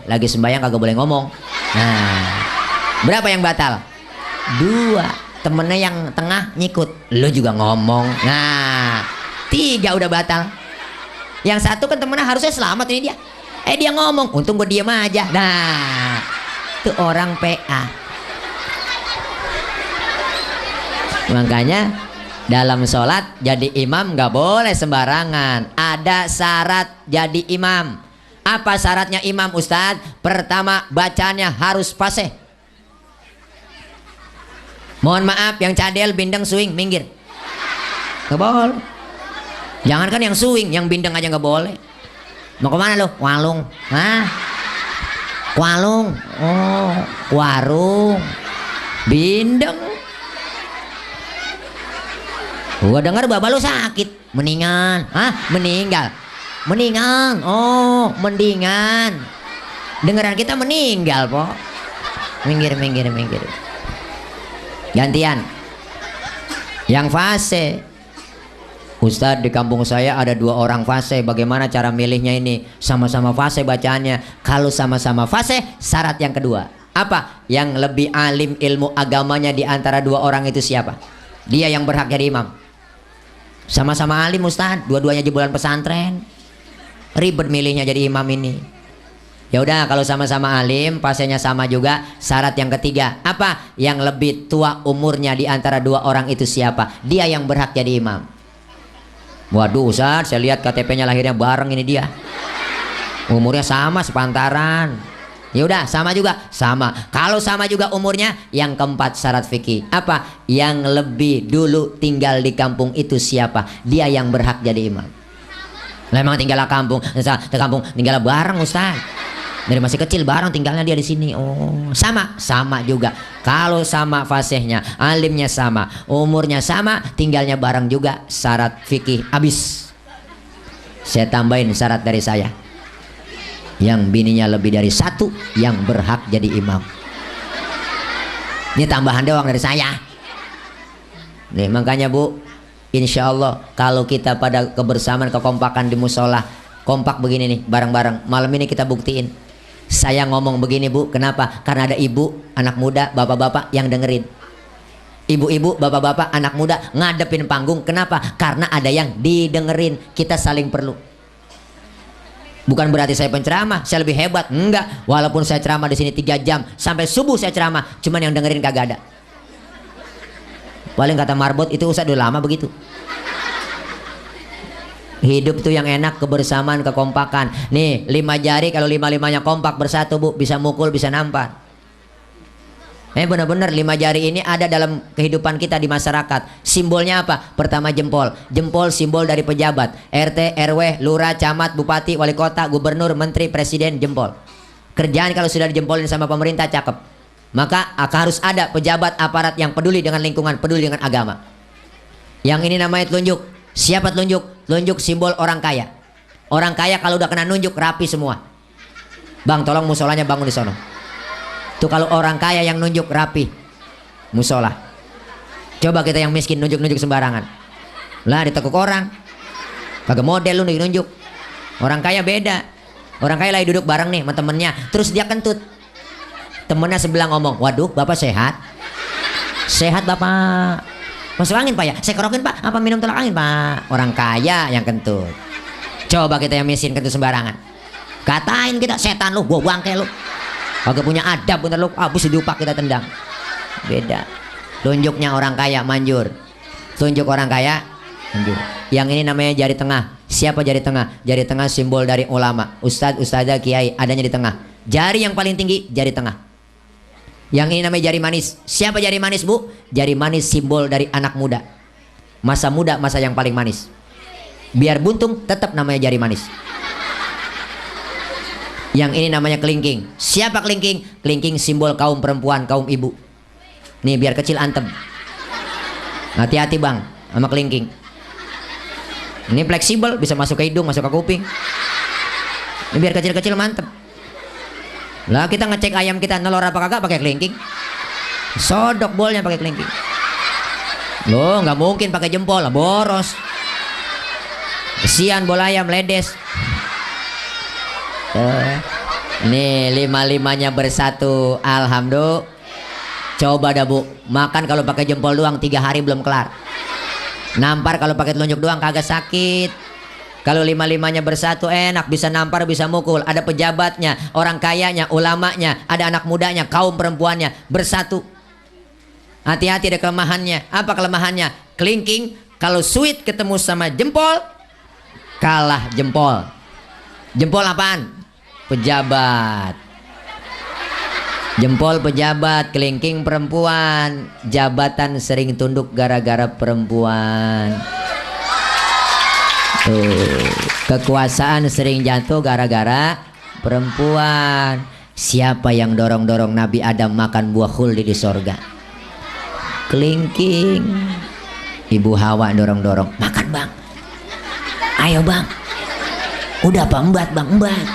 Lagi sembahyang kagak boleh ngomong. Nah, berapa yang batal? 2. Temennya yang tengah nyikut, lu juga ngomong. Nah, 3 udah batal. Yang 1 kan temennya harusnya selamat ini dia. Dia ngomong, untung gue diem aja. Nah, itu orang PA. Makanya dalam sholat jadi imam nggak boleh sembarangan. Ada syarat jadi imam. Apa syaratnya imam Ustadz? Pertama, bacaannya harus fasih. Mohon maaf yang cadel, bindeng, swing, minggir. Nggak boleh. Jangankan yang swing, yang bindeng aja nggak boleh. Mau kemana lo? Walung. Hah? Walung. Oh, warung. Bindeng. Gua dengar bapak lu sakit. Mendingan. Hah? Meninggal. Mendingan. Oh, mendingan. Dengeran kita meninggal, po. Minggir. Gantian. Yang fase. Ustadz, di kampung saya ada 2 orang fase. Bagaimana cara milihnya ini? Sama-sama fase bacaannya. Kalau sama-sama fase, syarat yang kedua. Apa? Yang lebih alim ilmu agamanya di antara 2 orang itu siapa? Dia yang berhak jadi imam. Sama-sama alim Ustadz, dua-duanya jebolan pesantren. Ribet milihnya jadi imam ini. Ya udah, kalau sama-sama alim, fasenya sama juga. Syarat yang ketiga, apa? Yang lebih tua umurnya di antara 2 orang itu siapa? Dia yang berhak jadi imam. Waduh Ustadz, saya lihat KTP-nya lahirnya bareng ini dia. Umurnya sama sepantaran. Ya udah, sama juga. Sama. Kalau sama juga umurnya, yang keempat syarat fikih. Apa? Yang lebih dulu tinggal di kampung itu siapa? Dia yang berhak jadi imam. Lah emang tinggal kampung, tinggal bareng Ustaz. Dari masih kecil bareng tinggalnya dia di sini. Oh, sama juga. Kalau sama fasihnya, alimnya sama, umurnya sama, tinggalnya bareng juga, syarat fikih habis. Saya tambahin syarat dari saya. Yang bininya lebih dari 1 yang berhak jadi imam. Ini tambahan doang dari saya. Nih, makanya Bu, insya Allah kalau kita pada kebersamaan, kekompakan di musola, kompak begini nih, bareng-bareng, malam ini kita buktiin. Saya ngomong begini Bu, kenapa? Karena ada ibu, anak muda, bapak-bapak yang dengerin. Ibu-ibu, bapak-bapak, anak muda ngadepin panggung. Kenapa? Karena ada yang didengerin. Kita saling perlu. Bukan berarti saya penceramah, saya lebih hebat. Enggak. Walaupun saya ceramah di sini 3 jam sampai subuh saya ceramah, cuman yang dengerin kagak ada. Paling kata Marbot itu usah udah lama begitu. Hidup tuh yang enak kebersamaan, kekompakan. Nih 5 jari kalau 5-5-nya kompak bersatu Bu, bisa mukul, bisa nampar. Benar-benar 5 jari ini ada dalam kehidupan kita di masyarakat. Simbolnya apa? Pertama jempol. Jempol simbol dari pejabat. RT, RW, lurah, camat, bupati, wali kota, gubernur, menteri, presiden, jempol. Kerjaan kalau sudah dijempolin sama pemerintah cakep. Maka harus ada pejabat aparat yang peduli dengan lingkungan, peduli dengan agama. Yang ini namanya telunjuk. Siapa telunjuk? Telunjuk simbol orang kaya. Orang kaya kalau udah kena nunjuk rapi semua. Bang, tolong musolanya bangun di sono. Tuh kalau orang kaya yang nunjuk rapi musola. Coba kita yang miskin nunjuk-nunjuk sembarangan. Lah ditekuk orang. Kagak model lu nunjuk. Orang kaya beda. Orang kaya lagi duduk bareng nih sama temennya, terus dia kentut. Temennya sebelah ngomong, waduh bapak sehat? Sehat bapak. Masuk angin pak ya? Saya kerokin pak. Apa minum tolak angin pak? Orang kaya yang kentut. Coba kita yang miskin kentut sembarangan. Katain kita, setan lu, gua bangke lu. Kagak punya adab bener lu. Abis diupak kita tendang. Beda. Tunjuknya orang kaya manjur. Tunjuk orang kaya manjur. Yang ini namanya jari tengah. Siapa jari tengah? Jari tengah simbol dari ulama, ustadz, ustadzah, kiai, adanya di tengah. Jari yang paling tinggi jari tengah. Yang ini namanya jari manis. Siapa jari manis bu? Jari manis simbol dari anak muda. Masa muda, masa yang paling manis. Biar buntung tetap namanya jari manis. Yang ini namanya kelingking. Siapa kelingking? Kelingking simbol kaum perempuan, kaum ibu. Nih biar kecil antem. Hati-hati bang sama kelingking. Ini fleksibel, bisa masuk ke hidung, masuk ke kuping. Ini biar kecil-kecil mantep. Lah kita ngecek ayam kita nelor apa kagak pakai kelingking. Sodok bolnya pakai kelingking. Loh nggak mungkin pakai jempol lah, boros. Kesian bola ayam ledes. Nih lima-limanya bersatu, alhamdulillah. Coba dah bu, makan kalau pakai jempol doang 3 hari belum kelar. Nampar kalau pakai telunjuk doang kagak sakit. Kalau lima-limanya bersatu enak, bisa nampar, bisa mukul. Ada pejabatnya, orang kayanya, ulamanya, ada anak mudanya, kaum perempuannya bersatu. Hati-hati ada kelemahannya. Apa kelemahannya? Kelingking kalau sweet ketemu sama jempol kalah jempol. Jempol apaan? Pejabat. Jempol pejabat, kelingking perempuan. Jabatan sering tunduk gara-gara perempuan. Tuh, kekuasaan sering jatuh gara-gara perempuan. Siapa yang dorong-dorong Nabi Adam makan buah khuldi di sorga? Kelingking. Ibu Hawa dorong-dorong, makan bang. Ayo bang. Udah apa embat bang, embat.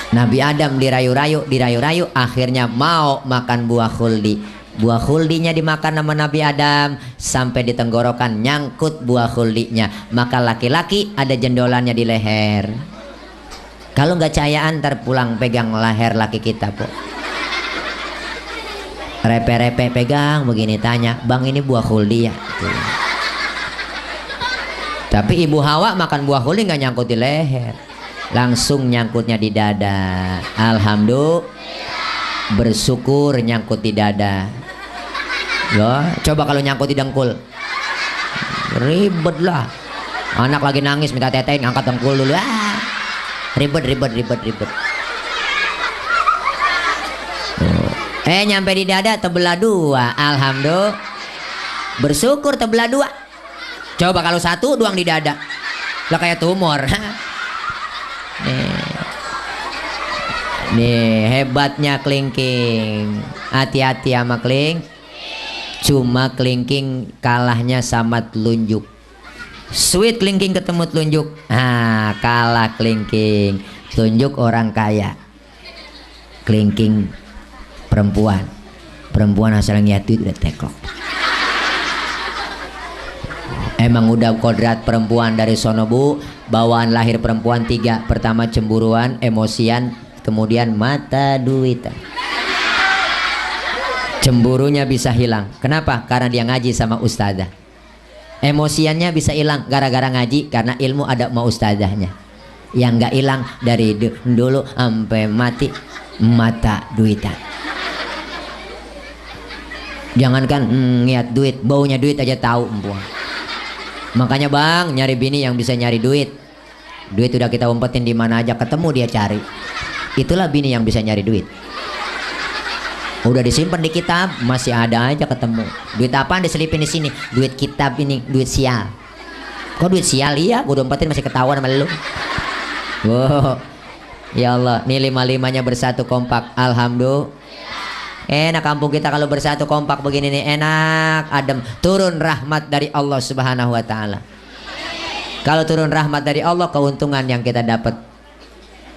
Nabi Adam dirayu-rayu, akhirnya mau makan buah khuldi. Buah khuldinya dimakan sama Nabi Adam sampai di tenggorokan nyangkut buah khuldinya. Maka laki-laki ada jendolannya di leher. Kalau nggak cayaan ntar pulang pegang leher laki kita po. Repe-repe pegang begini tanya, bang ini buah khuldi ya? Tapi ibu Hawa makan buah khuldi nggak nyangkut di leher. Langsung nyangkutnya di dada. Alhamdulillah. Bersyukur nyangkut di dada. Ya, coba kalau nyangkut di dengkul. Ribet lah. Anak lagi nangis minta teteh ngangkat dengkul dulu. Ah. Ribet. Nyampe di dada tebelah 2. Alhamdulillah. Bersyukur tebelah 2. Coba kalau 1 doang di dada. Lah kayak tumor. Nih hebatnya kelingking. Hati-hati sama kelingking. Cuma kelingking kalahnya sama telunjuk. Sweet kelingking ketemu telunjuk, kalah kelingking. Telunjuk orang kaya, kelingking perempuan. Perempuan asal ngeliat duit udah teklok. Emang udah kodrat perempuan dari sono bu. Bawaan lahir perempuan 3. Pertama cemburuan, emosian, kemudian mata duitan. Cemburunya bisa hilang. Kenapa? Karena dia ngaji sama ustadzah. Emosiannya bisa hilang gara-gara ngaji, karena ilmu ada sama ustadzahnya. Yang nggak hilang dari dulu sampai mati, mata duitan. Jangankan niat duit, baunya duit aja tahu empuan. Makanya bang, nyari bini yang bisa nyari duit. Duit udah kita umpetin di mana aja, ketemu dia cari. Itulah bini yang bisa nyari duit. Udah disimpan di kitab, masih ada aja ketemu. Duit apaan diselipin di sini? Duit kitab ini, duit sial. Kok duit sial? Iya, gua udah umpetin masih ketahuan sama lu. Wow. Ya Allah, nih 5-5-nya bersatu kompak. Alhamdulillah. Enak kampung kita kalau bersatu kompak begini nih, enak, adem. Turun rahmat dari Allah Subhanahu wa taala. Kalau turun rahmat dari Allah, keuntungan yang kita dapat.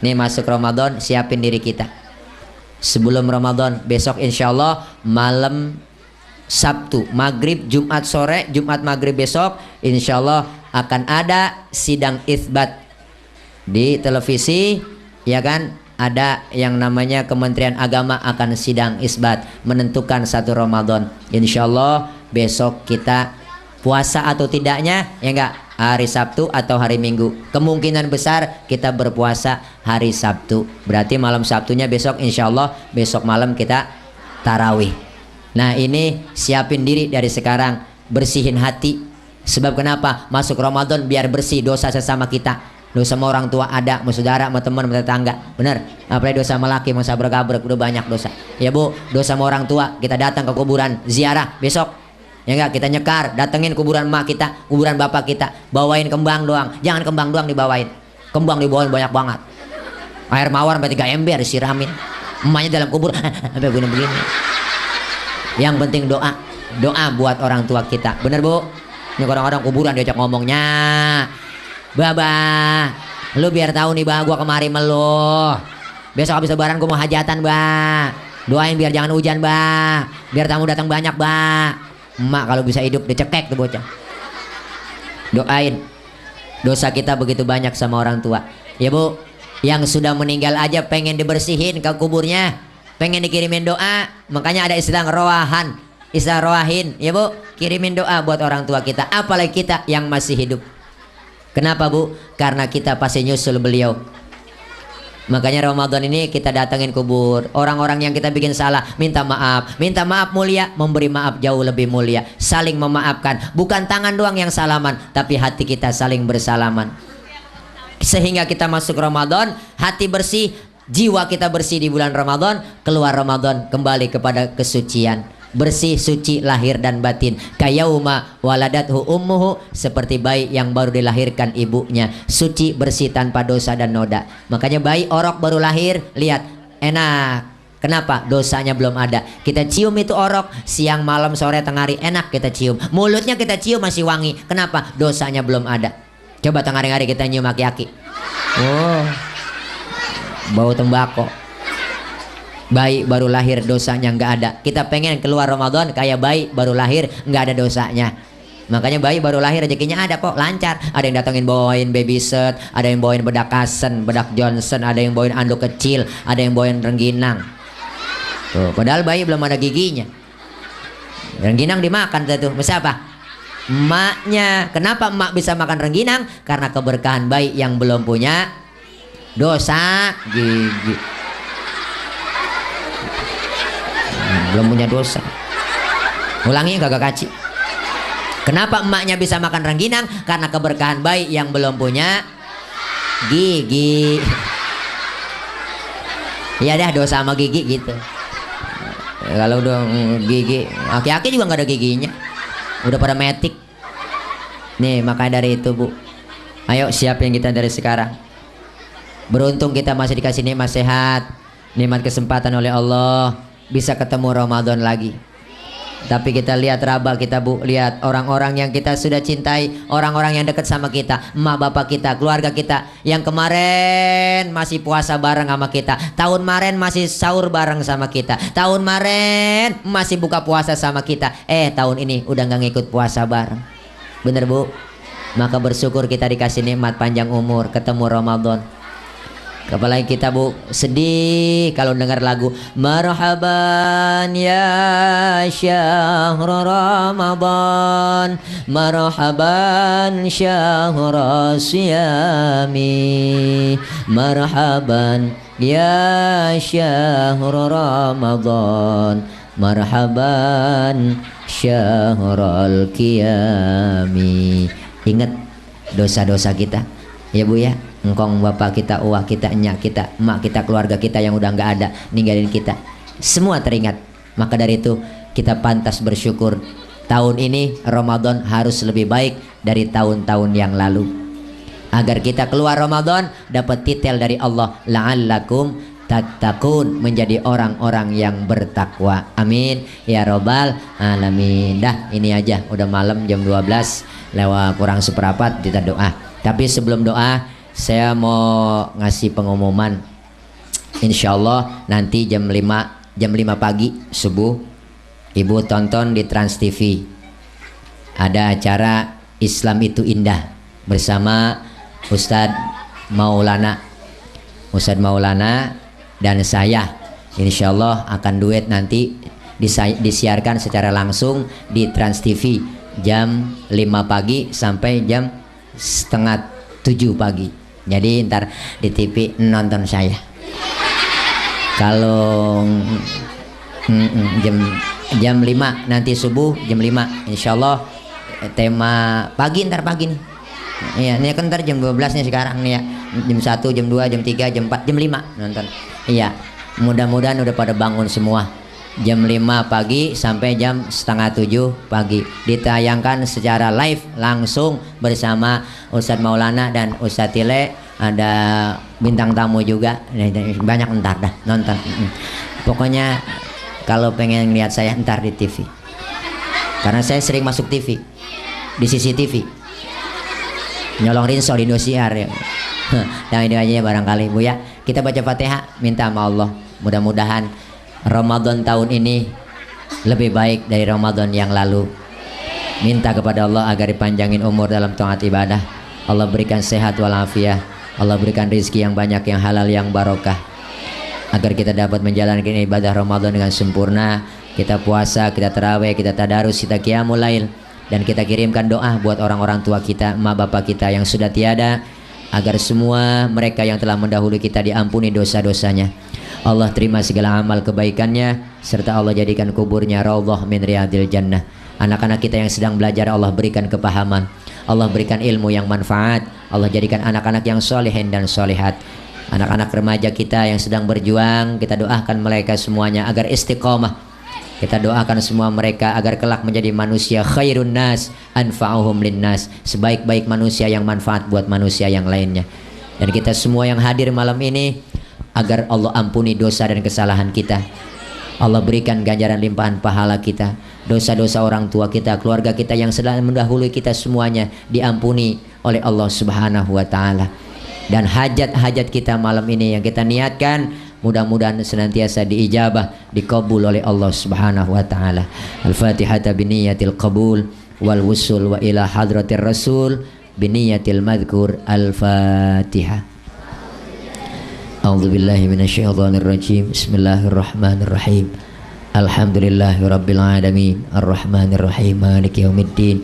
Nih masuk Ramadan, siapin diri kita. Sebelum Ramadan, besok insya Allah malam Sabtu, maghrib, Jumat sore, Jumat maghrib besok, insya Allah akan ada sidang itsbat di televisi, ya kan? Ada yang namanya Kementerian Agama akan sidang isbat menentukan satu Ramadan. Insya Allah besok kita puasa atau tidaknya, ya enggak, hari Sabtu atau hari Minggu. Kemungkinan besar kita berpuasa hari Sabtu. Berarti malam Sabtunya besok, insya Allah besok malam kita tarawih. Nah ini siapin diri dari sekarang, bersihin hati. Sebab kenapa? Masuk Ramadan biar bersih dosa sesama kita. Dosa sama orang tua ada, sama saudara, sama teman, sama tetangga. Benar. Apalagi dosa sama laki, sama sabrek-abrek, udah banyak dosa. Ya Bu, dosa sama orang tua, kita datang ke kuburan, ziarah besok. Ya enggak, kita nyekar, datengin kuburan emak kita, kuburan bapak kita, bawain kembang doang. Jangan kembang doang dibawain. Kembang dibawain banyak banget. Air mawar sampai 3 ember disiramin. Emaknya dalam kubur sampai begini-begini. Yang penting doa. Doa buat orang tua kita. Benar Bu? Ini kadang-kadang kuburan diajak ngomongnya. Baba, lu biar tahu nih bah, gua kemari melu. Besok habis lebaran gua mau hajatan bah. Doain biar jangan hujan bah. Biar tamu datang banyak bah. Emak kalau bisa hidup dicekek tuh bocah. Doain. Dosa kita begitu banyak sama orang tua. Ya Bu, yang sudah meninggal aja pengen dibersihin ke kuburnya, pengen dikirimin doa. Makanya ada istilah rowahan, istilah rowahin. Ya Bu, kirimin doa buat orang tua kita. Apalagi kita yang masih hidup. Kenapa Bu? Karena kita pasti nyusul beliau. Makanya Ramadan ini kita datangin kubur. Orang-orang yang kita bikin salah, minta maaf. Minta maaf mulia, memberi maaf jauh lebih mulia. Saling memaafkan. Bukan tangan doang yang salaman, tapi hati kita saling bersalaman. Sehingga kita masuk Ramadan, hati bersih, jiwa kita bersih di bulan Ramadan. Keluar Ramadan, kembali kepada kesucian. Bersih, suci, lahir dan batin. Kayauma waladathu ummuhu, seperti bayi yang baru dilahirkan ibunya. Suci, bersih, tanpa dosa dan noda. Makanya bayi orok baru lahir, lihat, enak. Kenapa? Dosanya belum ada. Kita cium itu orok, siang, malam, sore, tengah hari, enak kita cium. Mulutnya kita cium masih wangi. Kenapa? Dosanya belum ada. Coba tengah hari kita nyium aki-aki. Oh, bau tembakau. Bayi baru lahir dosanya nggak ada. Kita pengen keluar Ramadan kayak bayi baru lahir nggak ada dosanya. Makanya bayi baru lahir rezekinya ada kok, lancar. Ada yang datangin bawain baby set, ada yang bawain bedak Kasen, bedak Johnson, ada yang bawain anduk kecil, ada yang bawain rengginang. Tuh, padahal bayi belum ada giginya. Rengginang dimakan tuh. Masa apa? Emaknya. Kenapa emak bisa makan rengginang? Karena keberkahan bayi yang belum punya dosa gigi. Belum punya dosa. Ulangi kagak kaci. Kenapa emaknya bisa makan rengginang? Karena keberkahan bayi yang belum punya gigi. Iya dah, dosa sama gigi gitu. Kalau udah gigi, aki-aki juga nggak ada giginya, udah pada metik. Nih makanya dari itu Bu, ayo siapin kita dari sekarang. Beruntung kita masih dikasih nikmat sehat, nikmat kesempatan oleh Allah. Bisa ketemu Ramadan lagi. Tapi kita lihat raba kita Bu, lihat orang-orang yang kita sudah cintai, orang-orang yang dekat sama kita, emak bapak kita, keluarga kita, yang kemarin masih puasa bareng sama kita, tahun kemarin masih sahur bareng sama kita, tahun kemarin masih buka puasa sama kita, tahun ini udah nggak ngikut puasa bareng. Bener Bu? Maka bersyukur kita dikasih nikmat panjang umur, ketemu Ramadan. Apalagi kita Bu sedih kalau dengar lagu Marhaban ya syahr Ramadan, marhaban syahr siyami, marhaban ya syahr Ramadan, marhaban syahrul qiyami. Ingat dosa-dosa kita ya Bu ya. Engkong bapak kita, uwah kita, enyak kita, emak kita, keluarga kita yang udah nggak ada, ninggalin kita, semua teringat. Maka dari itu kita pantas bersyukur. Tahun ini Ramadan harus lebih baik dari tahun-tahun yang lalu, agar kita keluar Ramadan dapat titel dari Allah, la'allakum tattaqun, menjadi orang-orang yang bertakwa. Amin ya robbal alamin. Dah ini aja, udah malam jam 12 lewat kurang seperempat, kita doa. Tapi sebelum doa saya mau ngasih pengumuman. Insya Allah nanti jam 5 pagi subuh ibu tonton di Trans TV ada acara Islam itu Indah bersama Ustadz Maulana dan saya. Insya Allah akan duet nanti disiarkan secara langsung di Trans TV jam 5 pagi sampai jam setengah 7 pagi. Jadi ntar di TV nonton saya. Kalau jam 5 nanti subuh jam 5 Insya Allah tema pagi ntar pagi nih. Iya, ini kan ntar jam 12 nih sekarang nih ya. Jam 1, jam 2, jam 3, jam 4, jam 5 nonton. Iya. Mudah-mudahan udah pada bangun semua. Jam 5 pagi sampai jam setengah 7 pagi ditayangkan secara live langsung bersama Ustadz Maulana dan Ustadz Tile. Ada bintang tamu juga, banyak ntar dah nonton. Pokoknya kalau pengen lihat saya ntar di TV, karena saya sering masuk TV di CCTV nyolong rinsol di Indosiar ya. Dan ini aja barangkali Bu ya. Kita baca Fatihah, minta sama Allah mudah-mudahan Ramadan tahun ini lebih baik dari Ramadan yang lalu. Minta kepada Allah agar dipanjangin umur dalam taat ibadah. Allah berikan sehat walafiat. Allah berikan rezeki yang banyak, yang halal, yang barokah, agar kita dapat menjalankan ibadah Ramadan dengan sempurna. Kita puasa, kita tarawih, kita tadarus, kita qiyamul lail, dan kita kirimkan doa buat orang-orang tua kita, emak bapak kita yang sudah tiada, agar semua mereka yang telah mendahului kita diampuni dosa-dosanya. Allah terima segala amal kebaikannya, serta Allah jadikan kuburnya raudhah min riyadil jannah. Anak-anak kita yang sedang belajar Allah berikan kepahaman, Allah berikan ilmu yang manfaat, Allah jadikan anak-anak yang solehin dan solehat. Anak-anak remaja kita yang sedang berjuang, kita doakan mereka semuanya agar istiqomah. Kita doakan semua mereka agar kelak menjadi manusia khairun nas anfa'uhum linnas, sebaik-baik manusia yang manfaat buat manusia yang lainnya. Dan kita semua yang hadir malam ini, agar Allah ampuni dosa dan kesalahan kita. Allah berikan ganjaran limpahan pahala kita. Dosa-dosa orang tua kita, keluarga kita yang sedang mendahului kita semuanya diampuni oleh Allah Subhanahu wa taala. Dan hajat-hajat kita malam ini yang kita niatkan mudah-mudahan senantiasa diijabah, dikabul oleh Allah Subhanahu wa taala. Al-Fatihah biniyatil qabul wal wusul wa ila hadratir rasul biniyatil madhkur. Al-Fatihah. A'udzubillahi minasyaitonir rajim. Bismillahirrahmanirrahim. Alhamdulillahi rabbil alamin. Arrahmanir rahim. Maliki yaumiddin.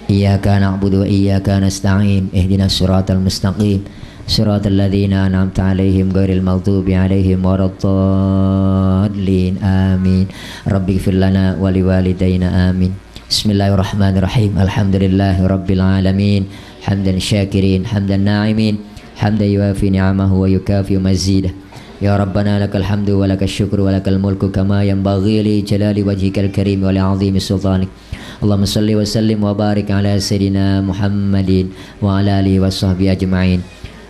Iyyaka na'budu wa iyyaka nasta'in. Ihdinas siratal mustaqim. Siratal ladzina an'amta 'alaihim ghairil maghdubi 'alaihim waraddallin. Amin. Rabbighfir lana wa liwalidayna. Amin. Bismillahirrahmanirrahim. Alhamdulillahi rabbil alamin. Hamdan syakirin, hamdan na'imin, hamdan yuafi ni'amahu wa yukafi mazidah. Ya Rabbana lakal hamdu wa lakal syukru wa lakal mulku kama yanbaghi li jalali wajhikal karim wa li 'azimi sultanik. Allahumma salli wa sallim wa barik ala sayyidina Muhammadin wa ala alihi wa sahbihi ajma'in.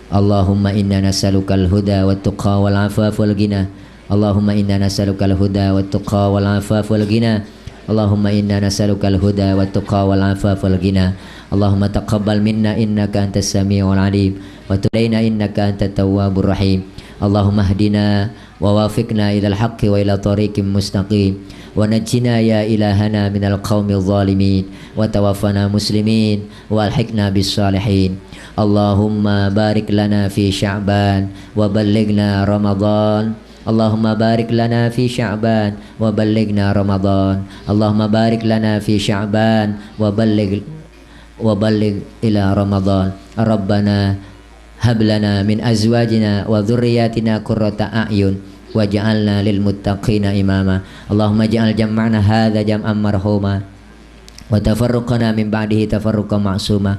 Allahumma inna nas'alukal huda wat tuqa wal 'afafa wal ghina. Allahumma inna nas'alukal huda wat tuqa wal 'afafa wal ghina. Allahumma inna nas'alukal huda wat tuqa wal 'afafa wal ghina. Allahumma taqabbal minna innaka antas samiul alim wa tub alaina innaka antat tawwabur rahim. Allahumma hdina wa wafiqna ilal haqqi wa ila tariqim mustaqim wa najjina ya ilahana minal qaumil zalimin wa tawaffana muslimin wa alhiqna bis salihin. Allahumma barik lana fi Sya'ban wa ballighna Ramadan. Allahumma barik lana fi Sya'ban wa ballighna Ramadan. Allahumma barik lana fi Sya'ban wa balligh ila Ramadan. Rabbana hab lana min azwajina wa dhurriyyatina qurrata a'yun waj'alna lil muttaqina imama. Allahumma ij'al jam'ana hadza jam'an marhuma wa tafarruqana min ba'dihi tafarruqan ma'suma.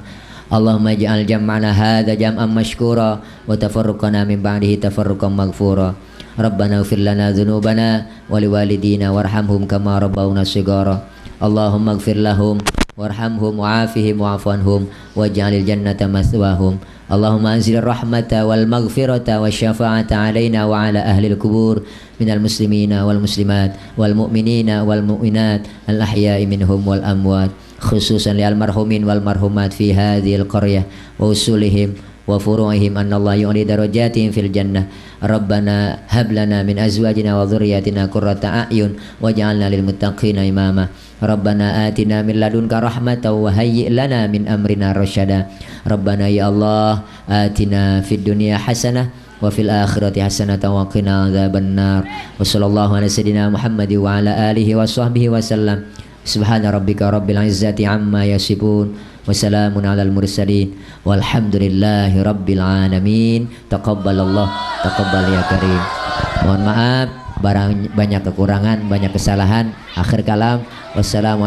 Allahumma ij'al jam'ana hadza jam'an mashkura wa tafarruqana min ba'dihi tafarruqan maghfura. Rabbana ighfir lana dhunubana wa liwalidina warhamhum kama rabbawna shighara. Allahumma ighfir lahum warhamhum wa'afihim wa'fu anhum waj'alil jannata mathwahum. Allahumma anzil rahmata wal maghfirata wa syafa'ata alaina wa ala ahlil kubur minal muslimina wal muslimat wal mu'minina wal mu'minat al ahya'i minhum wal amwat. khususan li almarhumin wal marhumat fi hadhil qaryah wa usulihim wa furu'ihim anna Allah yu'li darajatihim fil jannah. Rabbana hab lana min azwajina wa dhurriyyatina qurrata a'yun waj'alna lil muttaqina imama. Rabbana atina min ladunka rahmatan wa hayyi' lana min amrina rasyada. Rabbana ya Allah atina fid dunya hasanah wa fil akhirati hasanatan wa qina adzabannar. Wa sallallahu ala sayidina Muhammad wa ala alihi wa sahbihi wa sallam. Subhana rabbika rabbil izzati amma yasifun wa salamun alal mursalin walhamdulillahi rabbil alamin. Taqabbalallah, taqabbal ya karim. Mohon maaf barang banyak kekurangan, banyak kesalahan. Akhir kalam, wassalamu